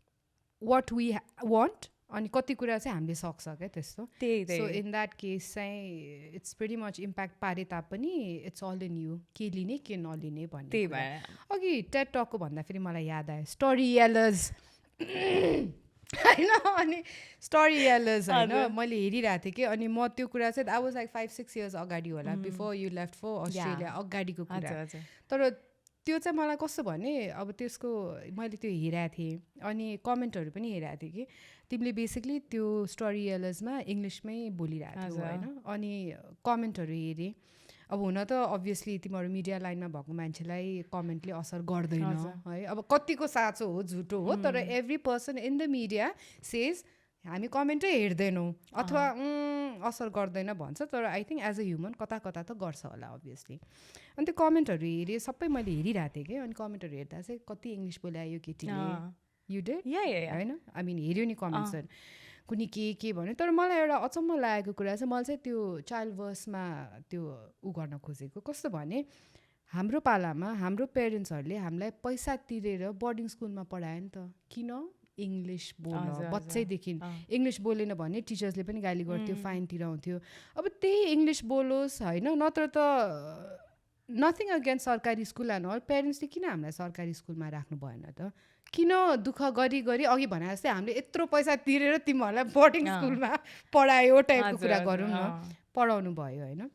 what we want अनि कति कुरा चाहिँ हामीले सक्छ क्या त्यस्तो. सो इन द्याट केस चाहिँ इट्स भेरी मच इम्प्याक्ट पारे तापनि इट्स अल इन यु के लिने के नलिने भन्ने. त्यही भएर अघि टेड टकको भन्दाखेरि मलाई याद आयो स्टोरी एलर्स होइन. अनि स्टोरी एलर्स होइन मैले हेरिरहेको थिएँ कि अनि म त्यो कुरा चाहिँ आई वाज लाइक 5-6 years अगाडि होला before you left for Australia अगाडिको कुरा. तर त्यो चाहिँ मलाई कस्तो भने अब त्यसको मैले त्यो हेरेको थिएँ अनि कमेन्टहरू पनि हेरेको थिएँ कि तिमीले बेसिकली त्यो स्टोरी एलर्समा इङ्ग्लिसमै बोलिरहेको थियौ होइन. अनि कमेन्टहरू हेरेँ. अब हुन त अभियसली तिमीहरू मिडिया लाइनमा भएको मान्छेलाई कमेन्टले असर गर्दैन है. अब कतिको साँचो हो झुटो हो तर every person in the media says हामी कमेन्टै हेर्दैनौँ अथवा असर गर्दैन भन्छ. तर I think as a human कता कता त गर्छ होला अभियसली. अनि त्यो कमेन्टहरू हेरेँ सबै मैले हेरिरहेको थिएँ कि. अनि कमेन्टहरू हेर्दा चाहिँ कति इङ्ग्लिस बोलायो केटीले यु डिड होइन. आई मिन हेऱ्यो नि कमेन्ट्सहरू कुनै के भन्यो. तर मलाई एउटा अचम्म लागेको कुरा चाहिँ मैले चाहिँ त्यो चाइल्ड भर्समा त्यो गर्न खोजेको कस्तो भने हाम्रो पालामा हाम्रो पेरेन्ट्सहरूले हामीलाई पैसा तिरेर बोर्डिङ स्कुलमा पढायो नि त. किन इङ्ग्लिस बोल्न बच्चैदेखि इङ्ग्लिस बोलेन भने टिचर्सले पनि गाली गर्थ्यो फाइन तिराउँथ्यो. अब त्यही इङ्ग्लिस बोलोस् होइन. नत्र त नथिङ अगेन्स्ट सरकारी स्कुल एन्ड अल पेरेन्ट्सले किन हामीलाई सरकारी स्कुलमा राख्नु भएन त. किन दुःख गरी गरी अघि भने जस्तै हामीले यत्रो पैसा तिरेर तिमीहरूलाई बोर्डिङ स्कुलमा पढायो टाइपको कुरा गरौँ न पढाउनु भयो होइन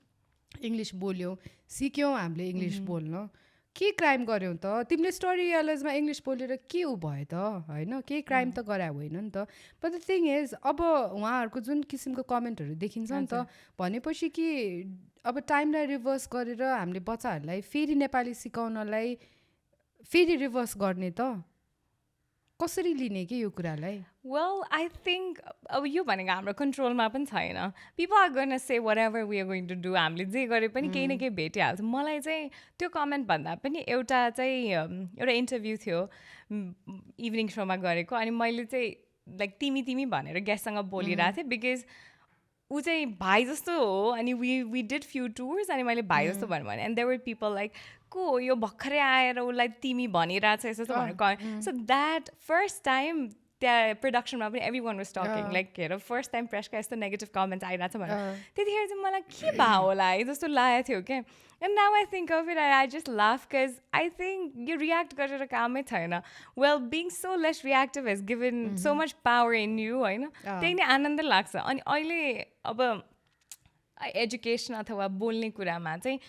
इङ्ग्लिस बोल्यौ सिक्यौँ हामीले इङ्ग्लिस बोल्न के क्राइम गऱ्यौ त तिमीले स्टोरी रियलाइजमा इङ्ग्लिस बोलेर के उ भयो त होइन केही क्राइम त गरायो होइन नि त बट द थिङ इज अब उहाँहरूको जुन किसिमको कमेन्टहरू देखिन्छ नि त भनेपछि कि अब टाइमलाई रिभर्स गरेर हामीले बच्चाहरूलाई फेरि नेपाली सिकाउनलाई फेरि रिभर्स गर्ने त कसरी लिने कि यो कुरालाई Well, I think अब यो भनेको हाम्रो कन्ट्रोलमा पनि छैन people are gonna say whatever we are going to do हामीले जे गरे पनि केही न केही भेटिहाल्छ मलाई चाहिँ त्यो कमेन्ट भन्दा पनि एउटा इन्टरभ्यू थियो इभिनिङ सोमा गरेको अनि मैले चाहिँ लाइक तिमी भनेर गेस्टसँग बोलिरहेको थिएँ बिकज ऊ चाहिँ भाइ जस्तो हो अनि वी डिड फ्यु टुर्स अनि मैले भाइ जस्तो भने and there were people like को यो भर्खरै आएर उसलाई तिमी भनिरहेछ यस्तो भनेर सो द्याट फर्स्ट टाइम त्यहाँ प्रडक्सनमा पनि every one was talking like हेर फर्स्ट टाइम प्रेसका यस्तो नेगेटिभ कमेन्ट्स आइरहेछ भनेर त्यतिखेर चाहिँ मलाई के भयो होला है जस्तो लागेको थियो क्या and now I think of it I just laugh because I think यो रियाक्ट गरेर कामै छैन well being so less reactive has given so much power in you होइन त्यही नै आनन्द लाग्छ अनि अहिले अब एजुकेसन अथवा बोल्ने कुरामा चाहिँ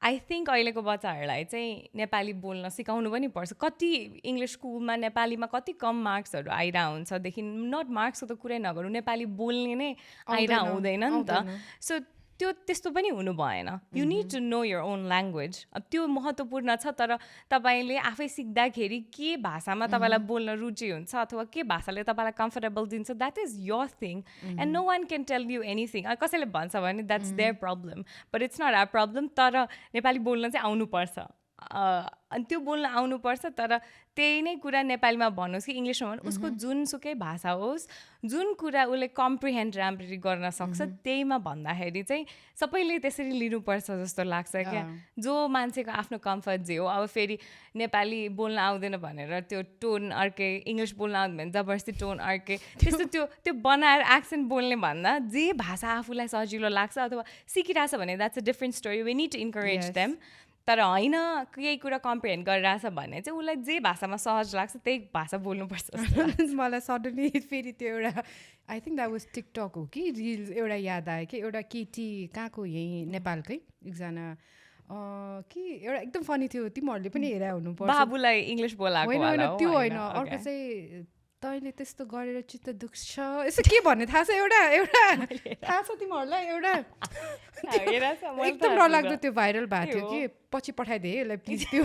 आई थिङ्क अहिलेको बच्चाहरूलाई चाहिँ नेपाली बोल्न सिकाउनु पनि पर्छ कति इङ्ग्लिस स्कुलमा नेपालीमा कति कम मार्क्सहरू आइरहेको हुन्छदेखि नट मार्क्सको त कुरै नगरौँ नेपाली बोल्ने नै आइरहेको हुँदैन नि त सो त्यो त्यस्तो पनि हुनु भएन you need to know your own language त्यो महत्त्वपूर्ण छ तर तपाईँले आफै सिक्दाखेरि के भाषामा तपाईँलाई बोल्न रुचि हुन्छ अथवा के भाषाले तपाईँलाई कम्फर्टेबल दिन्छ that is your thing and no one can tell you anything कसैले भन्छ भने that's their problem but it's not our problem तर नेपाली बोल्न चाहिँ आउनुपर्छ अनि त्यो बोल्न आउनुपर्छ तर त्यही नै कुरा नेपालीमा भन्नुहोस् कि इङ्ग्लिसमा भन्नुहोस् उसको जुनसुकै भाषा होस् जुन कुरा उसले कम्प्रिहेन्ड राम्ररी गर्न सक्छ त्यहीमा भन्दाखेरि चाहिँ सबैले त्यसरी लिनुपर्छ जस्तो लाग्छ क्या जो मान्छेको आफ्नो कम्फर्ट जे हो अब फेरि नेपाली बोल्न आउँदैन भनेर त्यो टोन अर्कै इङ्ग्लिस बोल्न आउँदैन भने जबरजस्ती टोन अर्कै त्यस्तो त्यो बनाएर एक्सेन्ट बोल्ने भन्दा जे भाषा आफूलाई सजिलो लाग्छ अथवा सिकिरहेछ भने that's a different story we need to encourage them तर होइन केही कुरा कम्प्रिहेन्ड गरिरहेछ भने चाहिँ उसलाई जे भाषामा सहज लाग्छ त्यही भाषा बोल्नुपर्छ मलाई सडनली फेरि त्यो एउटा I think that was TikTok हो कि रिल्स एउटा याद आयो कि एउटा केटी कहाँको यहीँ नेपालकै एकजना कि एउटा एकदम फनी थियो तिमीहरूले पनि हेरेर हुनुपर्छ बाबुलाई इङ्ग्लिस बोलाएको होइन त्यो होइन अर्को चाहिँ तैँले त्यस्तो गरेर चित्त दुख्छ यसो के भन्ने थाहा छ एउटा थाहा छ तिमीहरूलाई एउटा एकदम डरलाग्दो त्यो भाइरल भएको थियो कि पछि पठाइदिएँ यसलाई प्लिज त्यो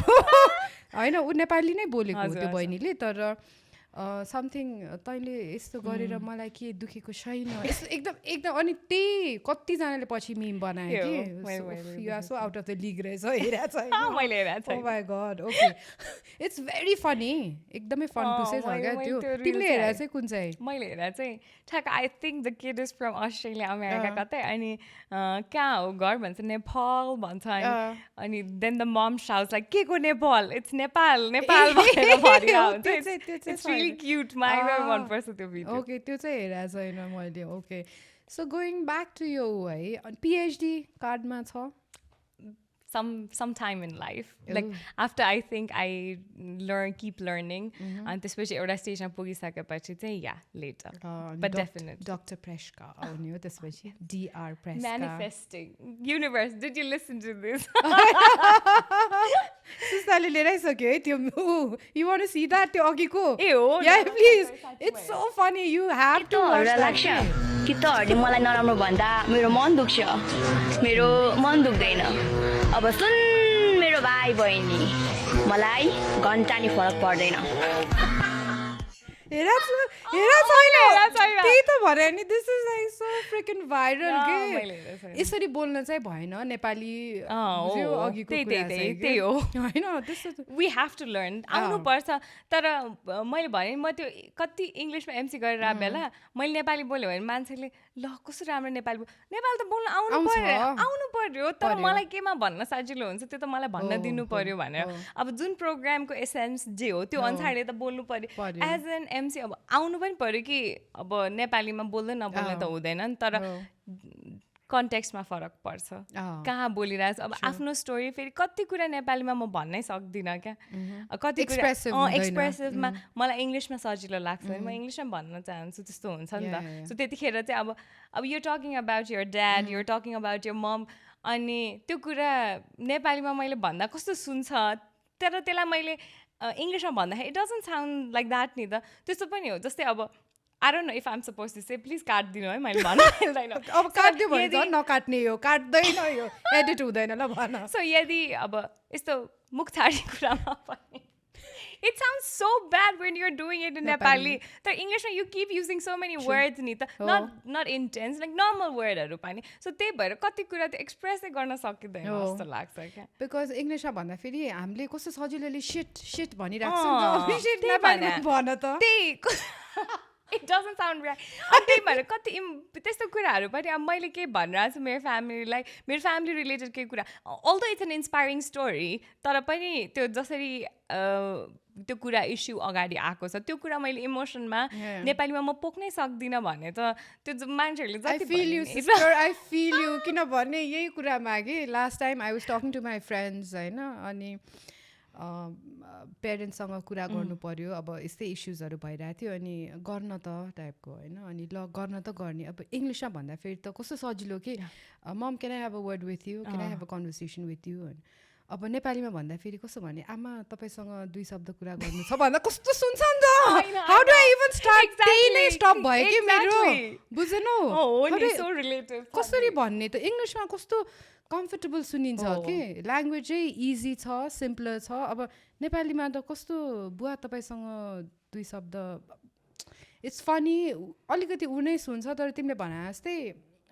होइन ऊ नेपाली नै बोलेको त्यो बहिनीले तर समथिङ तैँले यस्तो गरेर मलाई के दुखेको छैन एकदम अनि त्यही कतिजनाले पछि मिम बनायो कि you are so out of the league रहेछ हेरेको oh my god okay it's very funny एकदमै फन टु छ क्या त्यो तिमीले हेरेर चाहिँ कुन चाहिँ मैले हेरेर चाहिँ ठ्याक्क I think the kid is from Australia America कतै अनि कहाँ हो घर भन्छ नेपाल भन्छ अनि then the mom sounds like के को नेपाल इट्स नेपाल भनेर भनिरहेको हुन्छ क्युट मलाई मनपर्छ त्यो भिडियो ओके त्यो चाहिँ हेरेको छैन मैले okay so going back to यो है पिएचडी कार्डमा छ some time in life like after I think I keep learning and त्यसपछि एउटा स्टेजमा पुगिसकेपछि चाहिँ या later but definitely Dr. Presca आउने हो त्यसपछि DR Presca manifesting universe did you listen to this सुस्ताले लिइराइसक्यो है त्यो you want to see that त्यो अघिको ए हो yeah please it's so funny you have to watch that कि तहरूले मलाई नराम्रो भन्दा मेरो मन दुख्छ मेरो मन दुख्दैन अब सुन मेरो भाइ बहिनी मलाई घन्टा नि फरक पर्दैन हेरा छैन त्यही त भने नि this is like so fricking viral के यसरी बोल्न चाहिँ भएन नेपाली अघिको त्यही हो होइन त्यस्तो वी हेभ टु लर्न आउनुपर्छ तर मैले भने म त्यो कति इङ्ग्लिसमा एमसी गरेर बेला मैले नेपाली बोल्यो भने मान्छेले ल कस्तो राम्रो नेपाली नेपाली त बोल्न आउनु पर्यो तर मलाई केमा भन्न सजिलो हुन्छ त्यो त मलाई भन्न दिनु पर्यो भनेर अब जुन प्रोग्रामको एसेन्स जे हो त्यो अनुसारले त बोल्नु पर्यो एज एन एमसी अब आउनु पनि पर्यो कि अब नेपालीमा बोल्दै नबोल्ने त हुँदैन नि तर कन्टेक्स्टमा फरक पर्छ कहाँ बोलिरहेको अब आफ्नो स्टोरी फेरि कति कुरा नेपालीमा म भन्नै सक्दिनँ क्या कति कुरा एक्सप्रेसिभमा मलाई इङ्ग्लिसमा सजिलो लाग्छ म इङ्ग्लिसमा भन्न चाहन्छु त्यस्तो हुन्छ नि त सो त्यतिखेर चाहिँ अब you talking about your dad you talking about your mom अनि त्यो कुरा नेपालीमा मैले भन्दा कस्तो सुन्छ तर त्यसलाई मैले इङ्ग्लिसमा भन्दाखेरि it doesn't sound like that नि त त्यस्तो पनि हो जस्तै अब I don't know if I'm supposed to say please काट्दिनु है मैले भन्नु मिल्दैन अब काट्दियो भने झन् नकाट्ने हो काट्दैन यो एडिट हुँदैन ल भन सो यदि अब यस्तो मुख छाडी कुरामा पनि it sounds so bad when you're doing it in Nepali तर इङ्ग्लिसमा you keep using so many words नि त not intense like normal wordहरू पनि सो त्यही भएर कति कुरा त एक्सप्रेसै गर्न सकिँदैन जस्तो लाग्छ क्या बिकज इङ्ग्लिसमा भन्दाखेरि हामीले कस्तो सजिलोले सिट भनिरहेको छ नेपालीमा भन त त्यही It doesn't sound right. अनि त्यही भएर कति त्यस्तो कुराहरू पनि अब मैले के भनिरहेको छु मेरो फ्यामिलीलाई मेरो फ्यामिली रिलेटेड केही कुरा although it's an inspiring story तर पनि त्यो जसरी त्यो कुरा इस्यु अगाडि आएको छ त्यो कुरा मैले इमोसनमा नेपालीमा म पोख्नै सक्दिनँ भने त त्यो मान्छेहरूले आई फिल यु किनभने यही कुरामा कि last time I was talking to my friends होइन अनि पेरेन्ट्ससँग कुरा गर्नु पर्यो अब यस्तै इस्युजहरू भइरहेको थियो अनि गर्न त टाइपको होइन अनि ल गर्न त गर्ने अब इङ्ग्लिसमा भन्दाखेरि त कस्तो सजिलो कि mom can I have a word with you can I have a conversation with you अब नेपालीमा भन्दाखेरि कस्तो भने आमा तपाईँसँग 2 शब्द कुरा गर्नु छ भन्दा कस्तो सुन्छ नि त how do I even start त्यही नै स्टप भयो कि मेरो बुझेनौ कसरी भन्ने त इङ्ग्लिसमा कस्तो कम्फर्टेबल सुनिन्छ कि ल्याङ्ग्वेज चाहिँ इजी छ सिम्पलर छ अब नेपालीमा त कस्तो बुवा तपाईँसँग 2 शब्द इट्स फनी अलिकति ऊ नै सुन्छ तर तिमीले भने जस्तै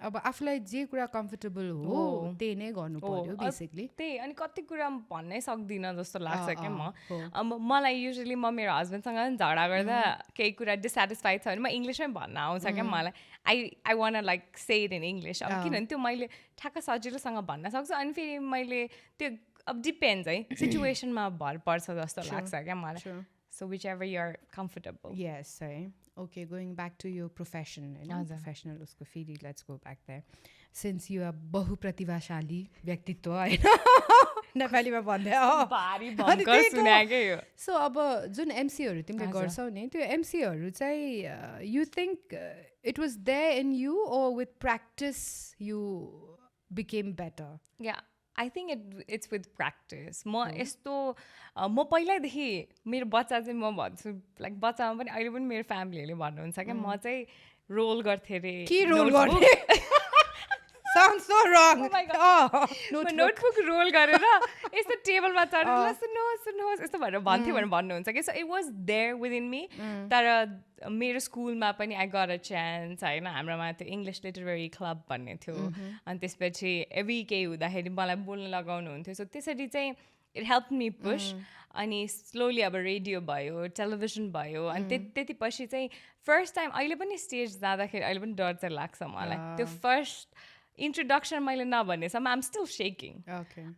अब आफूलाई जे कुरा कम्फर्टेबल हो त्यही नै गर्नु पर्यो बेसिकली त्यही अनि कति कुरा भन्नै सक्दिनँ जस्तो लाग्छ क्या म अब मलाई युजली म मेरो हस्बेन्डसँग झगडा गर्दा केही कुरा डिसस्याटिस्फाइड छ भने म इङ्ग्लिसमै भन्न आउँछ क्या मलाई I one like say it in English अब किनभने त्यो मैले ठ्याक्क सजिलोसँग भन्न सक्छु अनि फेरि मैले त्यो अब डिपेन्ड्स है सिचुएसनमा भर पर्छ जस्तो लाग्छ क्या मलाई so whichever you are comfortable yes है Okay, going back to your profession, professional usko feri, let's go back there. Since you are बहुप्रतिभाशाली व्यक्तित्व हैन नेपालीमा भन्दै भारी भंकर सुनाएकै हो सो अब जुन एमसीहरू तिमीले गर्छौ नि त्यो एमसीहरू चाहिँ you think it was there in you or with practice you became better? Yeah, I think it's with practice. म यस्तो म पहिल्यैदेखि मेरो बच्चा चाहिँ म भन्छु लाइक बच्चामा पनि अहिले पनि मेरो फ्यामिलीहरूले भन्नुहुन्छ क्या म चाहिँ रोल गर्थेँ अरे के रोल गर्ने sounds so wrong notebook roll गरेर यस्तो टेबलमा चढेर सुन्नुहोस् यस्तो भनेर भन्थ्यो भनेर भन्नुहुन्छ कि so it was there within me तर मेरो स्कुलमा पनि आई गट अ चान्स होइन हाम्रोमा त्यो इङ्ग्लिस लिटरेरी क्लब भन्ने थियो अनि त्यसपछि एभ्री केही हुँदाखेरि मलाई बोल्न लगाउनुहुन्थ्यो सो त्यसरी चाहिँ इट हेल्प मी पुश अनि स्लोली अब रेडियो भयो टेलिभिजन भयो अनि त्यति पछि चाहिँ फर्स्ट टाइम अहिले पनि स्टेज जाँदाखेरि अहिले पनि डर चाहिँ लाग्छ मलाई त्यो फर्स्ट इन्ट्रोडक्सन मैले नभनेसम्म आइम स्टिल सेकिङ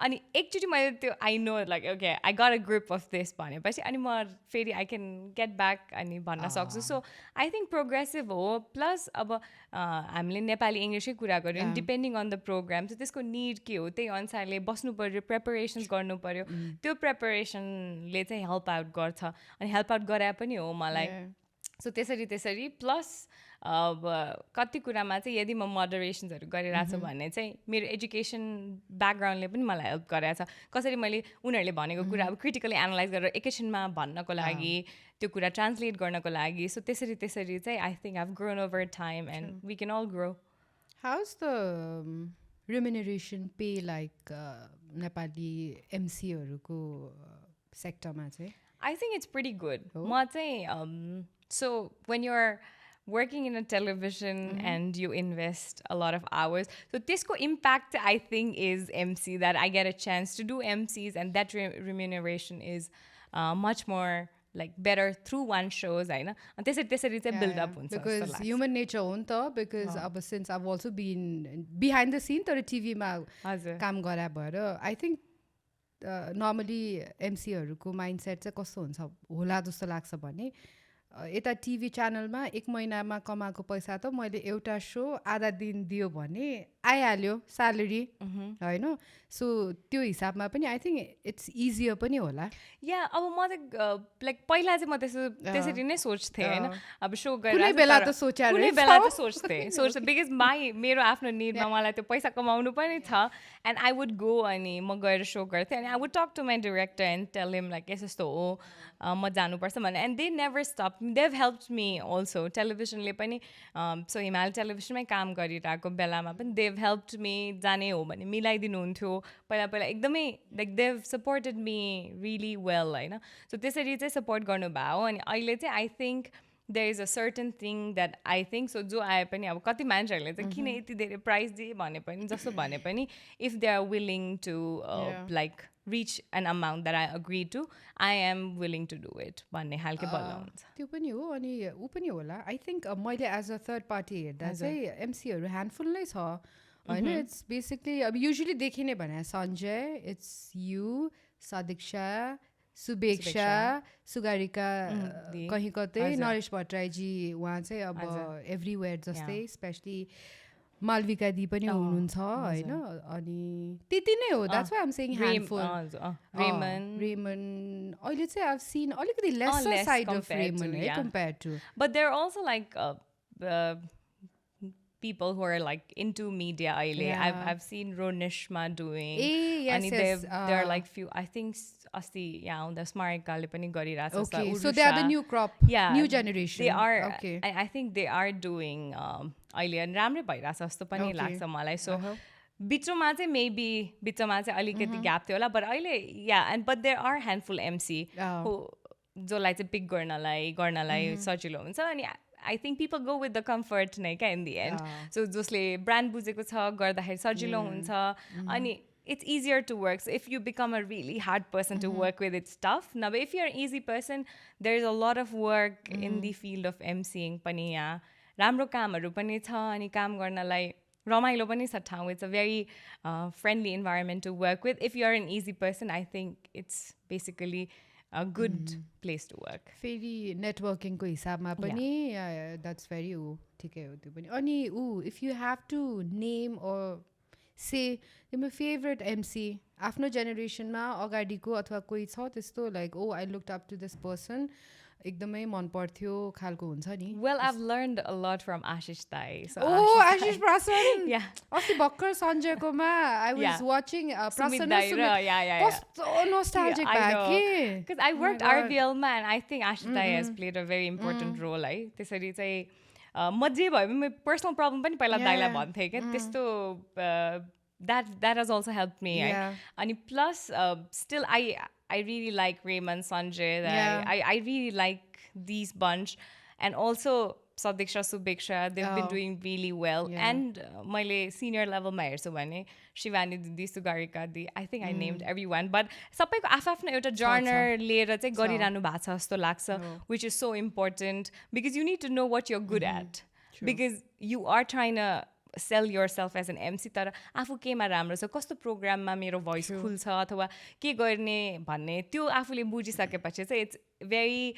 अनि एकचोटि मैले त्यो I know like okay I got a group of this भनेपछि अनि म फेरि आई क्यान गेट ब्याक अनि भन्न सक्छु सो आई थिङ्क प्रोग्रेसिभ हो प्लस अब हामीले नेपाली इङ्ग्लिसै कुरा गऱ्यौँ डिपेन्डिङ अन द प्रोग्राम चाहिँ त्यसको निड के हो त्यही अनुसारले बस्नु पऱ्यो प्रिपरेसन्स गर्नु पऱ्यो त्यो प्रिपरेसनले चाहिँ हेल्प आउट गर्छ अनि हेल्प आउट गराए पनि हो मलाई सो त्यसरी प्लस अब कति कुरामा चाहिँ यदि म मोडरेसन्सहरू गरिरहेको छु भने चाहिँ मेरो एजुकेसन ब्याकग्राउन्डले पनि मलाई हेल्प गरेको छ कसरी मैले उनीहरूले भनेको कुरा अब क्रिटिकली एनालाइज गरेर एकैछिनमा भन्नको लागि त्यो कुरा ट्रान्सलेट गर्नको लागि सो त्यसरी चाहिँ I think I've grown over time and we can all grow how's the remuneration pay like Nepali एमसीहरूको सेक्टरमा चाहिँ I think it's pretty good म चाहिँ so when you're working in a television and you invest a lot of hours so त्यसको impact I think is MC that I get a chance to do MCs and that remuneration is much more like better through one shows हैन अनि त्यसरी चाहिँ build up हुन्छ because human nature हो नि त because अब since I've also been behind the scene तर टिभीमा काम गरे भएर I think normally MCहरूको mindset चाहिँ कस्तो हुन्छ होला जस्तो लाग्छ भने यता टिभी च्यानलमा 1 महिनामा कमाएको पैसा त मैले एउटा शो आधा दिन दियो भने आइहाल्यो स्यालेरी होइन सो त्यो हिसाबमा पनि आई थिङ्क इट्स इजियर पनि होला या अब म त लाइक पहिला चाहिँ म त्यसरी नै सोच्थेँ होइन अब सो कुनै बेला त सोचेर कुनै बेला त सोच्थेँ बिकज मेरो आफ्नो निडमा मलाई त्यो पैसा कमाउनु पनि छ एन्ड आई वुड गो अनि म गएर सो गर्थेँ अनि I would talk to my director and tell him like यस्तो हो म जानुपर्छ भने and they never stop they've help me also टेलिभिजनले पनि सो हिमालय टेलिभिजनमै काम गरिरहेको बेलामा पनि देव हेल्प मी जाने हो भने मिलाइदिनुहुन्थ्यो पहिला एकदमै like they've supported me really well होइन सो त्यसरी चाहिँ सपोर्ट गर्नुभयो अनि अहिले चाहिँ I think there is a certain thing that I think so जो आए पनि अब कति मान्छेहरूले चाहिँ किन यति धेरै प्राइज दिए भने पनि जस्तो भने पनि if they are willing to like reach an amount that I agree to, I am willing to do it भन्ने खालके बल्ल हुन्छ त्यो पनि हो अनि ऊ पनि होला आई थिङ्क मैले एज अ थर्ड पार्टी हेर्दा चाहिँ एमसीहरू ह्यान्डफुल नै छ होइन इट्स बेसिकली अब युजली देखिने भने सञ्जय इट्स यु सदिक्षा सुबेक्षा सुगारिका कहीँ कतै नरेश भट्टराईजी उहाँ चाहिँ अब एभ्रिवेयर जस्तै स्पेसली मालविका दी पनि हुनुहुन्छ होइन अनि त्यति नै हो that's why I am saying handful ramen अहिले चाहिँ आइभ सिन अलिकति लेसर साइड अफ रेमन है compare to but there also like people who are like into media aile I've seen Ronishma doing and there are like few I think asti the Smarika le pani gariracha okay so they are the new crop new generation they are okay I think they are doing aile ramrai bhairacha jasto pani लाग्छ मलाई so बिचमा चाहिँ maybe बिचमा चाहिँ अलिकति gap थियो होला but अहिले and but there are handful MC who जसलाई चाहिँ पिक गर्नलाई सजिलो हुन्छ अनि I think people go with the comfort नै क्या in the end so जसले ब्रान्ड बुझेको छ गर्दाखेरि सजिलो हुन्छ अनि it's easier to work so if you become a really hard person to work with it's tough now but if you're an easy person there is a lot of work in the field of MCing पनि यहाँ राम्रो कामहरू पनि छ अनि काम गर्नलाई रमाइलो पनि छ ठाउँ it's a very friendly environment to work with if you're an easy person I think it's basically a good place to work फेरि नेटवर्किङको हिसाबमा पनि द्याट्स भेरी ठिकै हो त्यो पनि अनि if you have to name or say तिम्रो favourite MC आफ्नो जेनेरेसनमा अगाडिको अथवा कोही छ त्यस्तो like I looked up to this person एकदमै मन पर्थ्यो खालको हुन्छ नि well I've learned a lot from Ashista आशिष प्रसन्न अस्ति भर्खर सञ्जयकोमा I was watching प्रसन्न कस्तो नोस्टाल्जिक भयो कि because I worked RBL मा and I think Ashita has played a very important role है त्यसरी चाहिँ म जे भयो मेरो पर्सनल प्रब्लम पनि पहिला दाइलाई भन्थेँ क्या त्यस्तो that has also helped me and plus still I really like Raymond, Sanjay. I really like these bunch. And also Sadiksha, Subiksha, they've been doing really well. And my senior level mayor, so when Shivani Didi, Sugarika Di, I think I named everyone. But sabaiko afafna euta genre liera chai garirahnu bhako cha jasto लाग्छ which is so important because you need to know what you're good at. Because you are trying to sell yourself as an MC तर आफू केमा राम्रो छ कस्तो प्रोग्राममा मेरो voice खुल्छ अथवा के गर्ने भन्ने त्यो आफूले बुझिसकेपछि चाहिँ it's very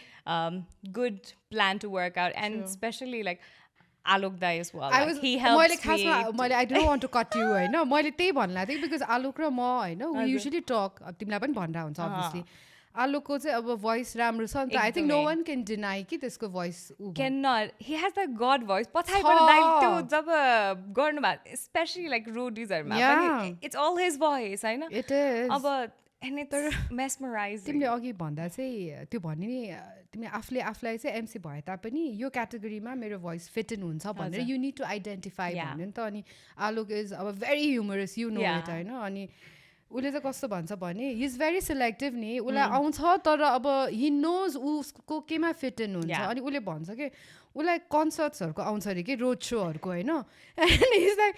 good plan to work out and specially like Alok दाई as well like he helps मैले खासमा मैले I don't want to cut you हैन मैले त्यही भन्ला थिएँ बिकज आलोक र म हैन वी युजुअली टक तिमीलाई पनि भन्दा हुन्छ अभियसली आलोकको चाहिँ अब भोइस राम्रो छ नि त I think no one can deny कि त्यसको voice can not he has the god voice पछाडिबाट दाइ त्यो जब गर्नुभएको स्पेसली लाइक रोडिजहरूमा पनि इट्स अल हिज भोइस होइन इट इज अब एन्ड इट्स मेस्मराइजिङ तिमीले अघि भन्दा चाहिँ त्यो भन्ने नि तिमीले आफूलाई चाहिँ एमसी भए तापनि यो क्याटेगोरीमा मेरो भोइस फिट इन हुन्छ भनेर यु निड टु आइडेन्टिफाई भन्यो नि त अनि आलोक इज अब very humorous you know it होइन अनि उसले चाहिँ कस्तो भन्छ भने हि इज भेरी सिलेक्टिभ नि उसलाई आउँछ तर अब हि नोज उसको केमा फिट इन हुन्छ अनि उसले भन्छ कि उसलाई कन्सर्ट्सहरूको आउँछ अरे कि रोड सोहरूको होइन एन्ड इज लाइक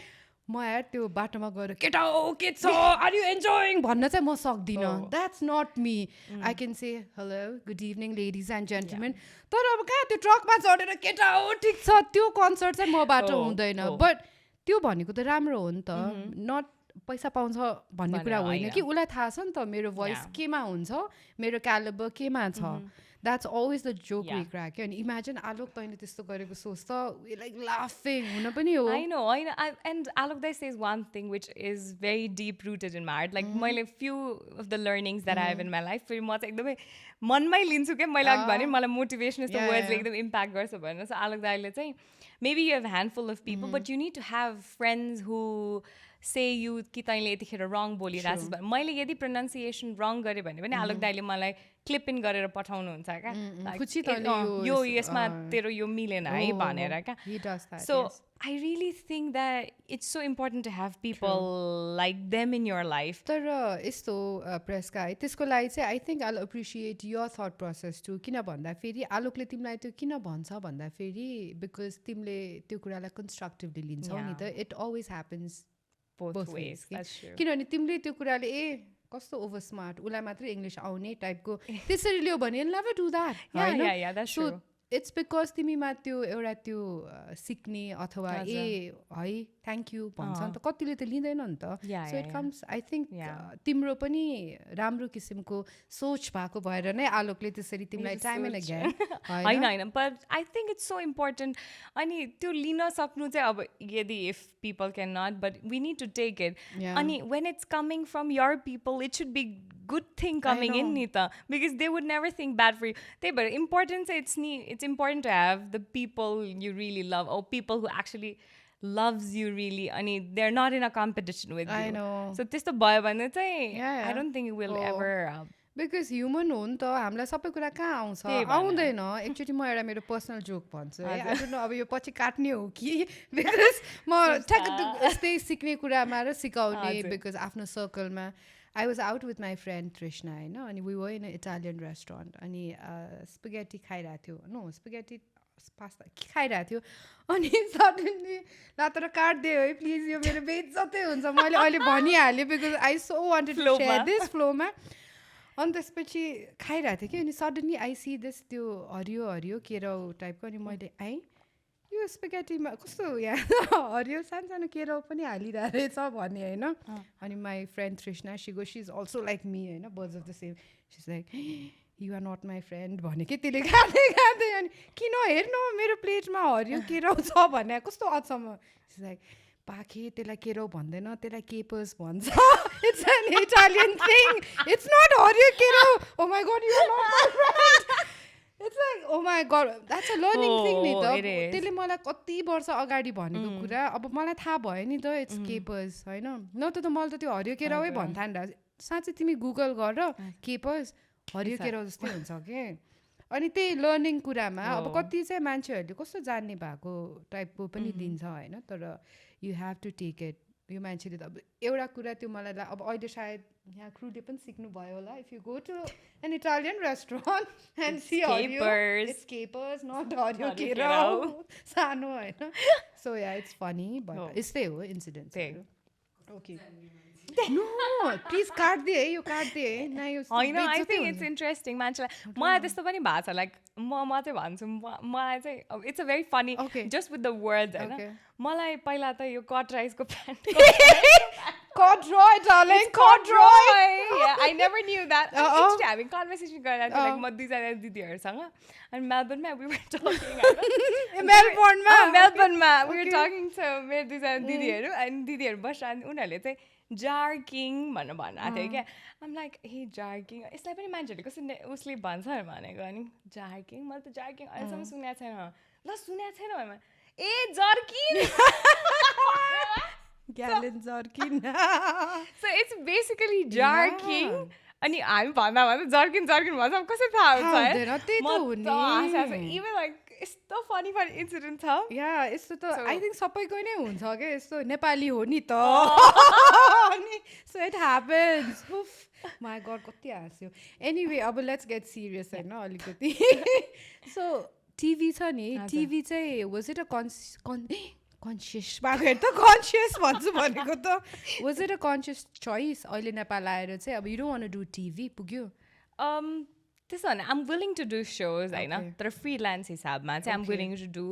म यार त्यो बाटोमा गएर केटा हो के छ आर यु एन्जोइङ भन्न चाहिँ म सक्दिनँ that's not me I can say hello good evening ladies and gentlemen तर अब कहाँ त्यो ट्रकमा चढेर केटा हो ठिक छ त्यो कन्सर्ट चाहिँ मबाट हुँदैन बट त्यो भनेको त राम्रो हो नि त नट पैसा पाउँछ भन्ने कुरा होइन कि उसलाई थाहा छ नि त मेरो भोइस केमा हुन्छ मेरो क्यालिबर केमा छ That's always the joke we crack. And imagine Alok taiले त्यस्तो गरेको सोच्दा we like laughing हुन पनि हो. I know. And Alok Dai says one thing which is very deep rooted in my heart. Like मैले few of the learnings that I have in my life फेरि म चाहिँ एकदमै मनमै लिन्छु के मैले अघि भने मलाई मोटिभेसन यस्तो वर्ड्सले एकदम इम्प्याक्ट गर्छ भनेर. So Alok Daiले चाहिँ maybe you have a handful of people but you need to have friends who say you कि तैँले यतिखेर रङ बोलिरहेछस् भने मैले यदि प्रोनाउन्सिएसन रङ गरेँ भने पनि आलोक दाइले मलाई क्लिप इन गरेर पठाउनुहुन्छ क्या यो यसमा तेरो यो मिलेन है भनेर क्या. So I really think that it's so important to have people like them in your life. तर यस्तो प्रेस्का है त्यसको लागि चाहिँ I think I'll appreciate your thought process too. किन भन्दा फेरि आलोकले तिमीलाई त्यो किन भन्छ भन्दा फेरि because तिमीले त्यो कुरालाई constructively लिन्छौ नि त. It always happens both ways. That's true. किनभने तिमीले त्यो कुराले कस्तो ओभर स्मार्ट उसलाई मात्रै इङ्ग्लिस आउने टाइपको त्यसरी लियो भने never do that. Yeah, that's true. It's because तिमीमा त्यो एउटा त्यो सिक्ने अथवा है थ्याङ्क यू भन्छ नि त कतिले त लिँदैन नि त. So it comes I think तिम्रो पनि राम्रो किसिमको सोच भएको भएर नै आलोकले त्यसरी तिमीलाई टाइम एन्ड अगेन होइन. But I think it's so important. अनि त्यो लिन सक्नु चाहिँ अब यदि if people cannot but we need to take it. अनि when it's coming from your people it should be good thing coming in ni ta because they would never think bad for you. They but important it's important to have the people you really love or people who actually loves you really and they're not in a competition with you. I know. So त्यस्तो भयो भने चाहिँ I don't think it will ever because human हो नि त हामीलाई सबै कुरा कहाँ आउँछ आउँदैन. एकचोटि म एउटा मेरो पर्सनल जोक भन्छु है. I don't know अब यो पछि काट्ने हो कि because म ठ्याक्क यस्तै सिक्ने कुरामा र सिकाउने because आफ्नो सर्कलमा I was out with my friend Shrestha हैन अनि we were in an Italian restaurant अनि spaghetti खाइरहेको थियो. No spaghetti pasta खाइरहेको थियो अनि suddenly ला तर काट्दे है प्लिज यो मेरो बेइज्जतै हुन्छ मैले अहिले भनिहालेँ because I so wanted to share this flow मा. अनि त्यसपछि खाइरहेको थिएँ कि अनि suddenly I see this त्यो हरियो हरियो केराउ टाइपको अनि मैले यो स्पेगेटीमा कस्तो यहाँ हरियो सानो केराउ पनि हालिरहेको रहेछ भने होइन. अनि my friend Shrestha she is also like me होइन birds of the same. She is like you are not my friend भने कि त्यसले खाँदै अनि किन हेर्नु मेरो प्लेटमा हरियो केराउ छ भने कस्तो अचम्म. शी इज लाइक पाखे त्यसलाई केराउ भन्दैन त्यसलाई केपर्स भन्छ. It's an Italian thing it's not हरियो केराउ. Oh my god you are not my friend. It's like, oh my god, that's a learning thing नि त. त्यसले मलाई कति वर्ष अगाडि भनेको कुरा अब मलाई थाहा भयो नि त इट्स केपर्स होइन. न त मैले त त्यो हरियो केराउै भन्थान्डा. साँच्चै तिमी गुगल गर केपर्स हरियो केराउ जस्तै हुन्छ के. अनि त्यही लर्निङ कुरामा अब कति चाहिँ मान्छेहरूले कस्तो जान्ने भएको टाइपको पनि दिन्छ होइन. तर you have to take it. यो मान्छेले त अब एउटा कुरा त्यो मलाई अब अहिले सायद यहाँ क्रुले पनि सिक्नु भयो होला. If you go to an Italian restaurant and see it's capers not हरियो केराउ सानो होइन. So yeah it's funny but यस्तै हो इन्सिडेन्ट. ओके नो प्लिज काट्दे है यो काट्दे है होइन. आई थिङ्क इट्स इन्ट्रेस्टिङ मान्छेलाई मलाई त्यस्तो पनि भएको छ. लाइक म चाहिँ भन्छु मलाई चाहिँ it's a very funny just with the words होइन. मलाई पहिला त यो cut राइसको pant Corduroy, darling, corduroy. Yeah, I never knew that. Actually, having conversation going on, like, दुईजना दिदीहरूसँग and Melbourne we were talking. Melbourne we were talking to मेरो दुईजना दिदीहरू and दिदीहरू बस्छ अनि उनीहरूले चाहिँ jarking भनेर भन्नु थियो क्या. I'm like, hey jarking यसलाई पनि मान्छेहरूले कसरी उसले भन्छ भनेको अनि jarking मैले त jarking अहिलेसम्म सुनेको छैन. ल सुनेको छैन भने ए jerkin Gallon Zarkin. So it's basically jarking. अनि हामी भन्दा जर्किन भन्छ कसरी थाहा हुन्छ. Even like यस्तो फनी इन्सिडेन्ट छ. या यस्तो त आई थिङ्क सबैको नै हुन्छ क्या. यस्तो नेपाली हो नि त. So it happens. My god कति हाँस्यो. एनिवे अब लेट्स गेट सिरियस होइन अलिकति. सो टिभी छ नि टिभी चाहिँ वाज इट अ कन्सियस भएको त कन्सियस भन्छु भनेको त was it a conscious choice अहिले नेपाल आएर चाहिँ अब you don't want to do TV पुग्यो. त्यसो भने I'm willing to do shows होइन तर फ्रिलान्स हिसाबमा चाहिँ I'm willing to do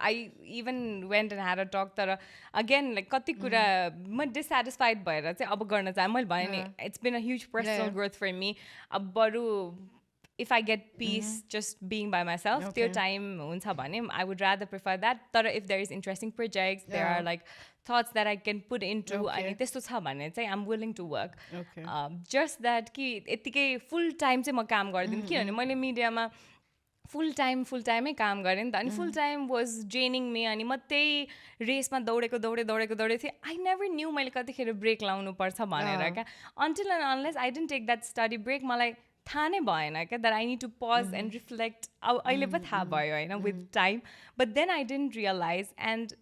I even went and had a talk तर again like कति कुरा म dissatisfied भएर चाहिँ अब गर्न चाहे मैले भने नि it's been a huge personal growth for me अब बरु if I get peace just being by myself त्यो time हुन्छ भने I would rather prefer that तर if there is interesting projects there are like thoughts that I can put into अनि त्यस्तो छ भने चाहिँ I'm willing to work just that कि यतिकै full time चाहिँ म काम गर्दिनँ किनभने मैले मिडियामा full time काम गरेँ नि त अनि full time was draining me अनि म त्यही रेसमा दौडेको थिएँ I never knew मैले कतिखेर ब्रेक लाउनु पर्छ भनेर क्या until and unless I didn't take that study break मलाई थाहा नै भएन क्या that I need to pause and reflect अहिले पो थाहा भयो होइन with time but then I didn't realize and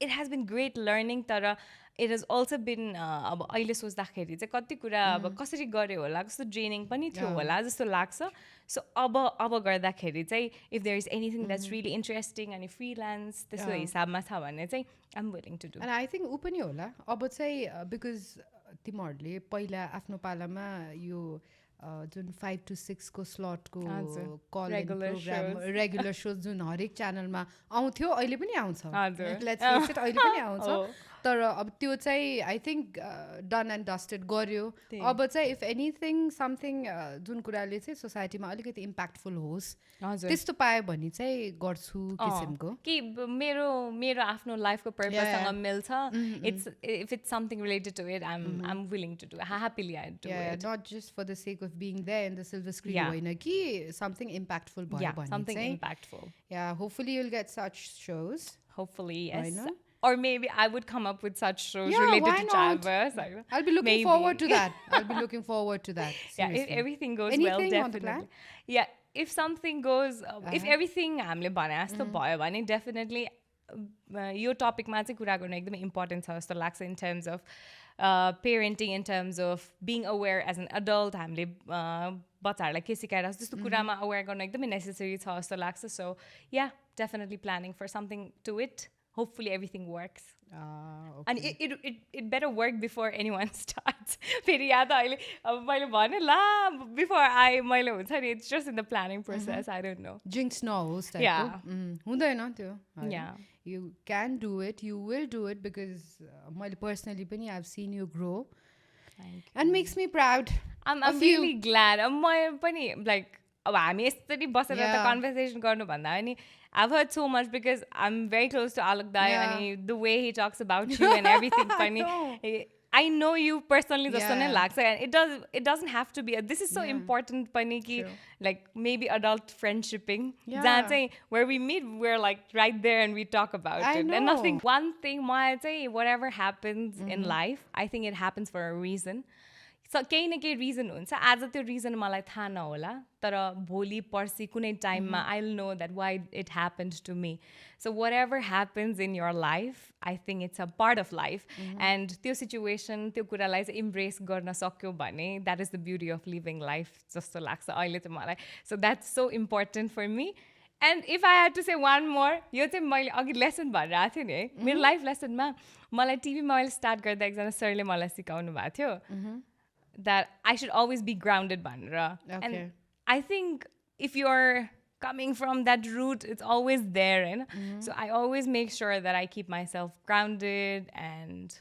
it has been great learning तर it has also been अब अहिले सोच्दाखेरि चाहिँ कति कुरा अब कसरी गऱ्यो होला कस्तो ड्रेनिङ पनि थियो होला जस्तो लाग्छ सो अब गर्दाखेरि चाहिँ if there is anything that's really interesting अनि फ्रिलान्स त्यस्तो हिसाबमा छ भने चाहिँ I'm willing to do and I think ऊ पनि होला अब चाहिँ because तिमीहरूले पहिला आफ्नो पालामा यो जुन 5 to 6 को स्लटको कल प्रोग्राम रेगुलर सो जुन हरेक च्यानलमा आउँथ्यो अहिले पनि आउँछ अहिले पनि आउँछ तर अब त्यो चाहिँ I think done and dusted गर्यो अब चाहिँ इफ एनिथिङ समथिङ जुन कुराले चाहिँ सोसाइटीमा अलिकति इम्प्याक्टफुल होस् त्यस्तो पायो भने चाहिँ गर्छु किसिमको कि मेरो आफ्नो लाइफको पर्पससँग मिल्छ if it's something related to it I'm willing to do happily I do it not just for the sake of being there in the silver screen होइन कि समथिङ इम्प्याक्टफुल भयो भने something impactful yeah hopefully you will get such shows hopefully yes or maybe I would come up with such shows related to childbirth. I'll be looking forward to that. Seriously. Yeah, if everything goes well, definitely. Yeah, if something goes, if everything हामीले भने जस्तो भयो भने definitely यो टपिकमा चाहिँ कुरा गर्नु एकदमै इम्पोर्टेन्ट छ जस्तो लाग्छ in terms of parenting, in terms of being aware as an adult. हामीले बच्चाहरूलाई के सिकाएर त्यस्तो कुरामा aware गर्नु एकदमै necessary छ जस्तो लाग्छ. So yeah, definitely planning for something to it. Hopefully everything works. Okay. And it better work before anyone starts. फेरि याद अहिले अब मैले भने ला before मैले हुन्छ नि it's just in the planning process. I don't know. Jinx नहोस् टाइपको हुँदैन त्यो. Yeah. You can do it. You will do it because मैले personally पनि I've seen you grow. And makes me proud. I'm really glad. म पनि like अब हामी यसरी बसेर त कन्भर्सेसन गर्नुभन्दा पनि I've heard so much because I'm very close to Alok Dai and the way he talks about you and everything funny. I know you personally जस्तो नै लाग्छ and it doesn't have to be this is so important पनि कि like maybe adult friendshiping जहाँ चाहिँ where we meet we're like right there and we talk about it and nothing one thing मलाई चाहिँ whatever happens in life I think it happens for a reason. So केही न केही reason हुन्छ आज त्यो रिजन मलाई थाहा नहोला तर भोलि पर्सि कुनै टाइममा I will know that why it happens to me so whatever happens in your life I think it's a part of life and त्यो सिचुएसन त्यो कुरालाई चाहिँ इम्ब्रेस गर्न सक्यो भने that is the beauty of living life जस्तो लाग्छ अहिले चाहिँ मलाई so that's so important for me and if I had to say one more यो चाहिँ मैले अघि लेसन भनेर आएको थिएँ नि है मेरो लाइफ लेसनमा मलाई टिभीमा मैले स्टार्ट गर्दा एकजना सरले मलाई सिकाउनु भएको थियो that I should always be grounded bhanera and I think if you're coming from that root it's always there and so I always make sure that I keep myself grounded and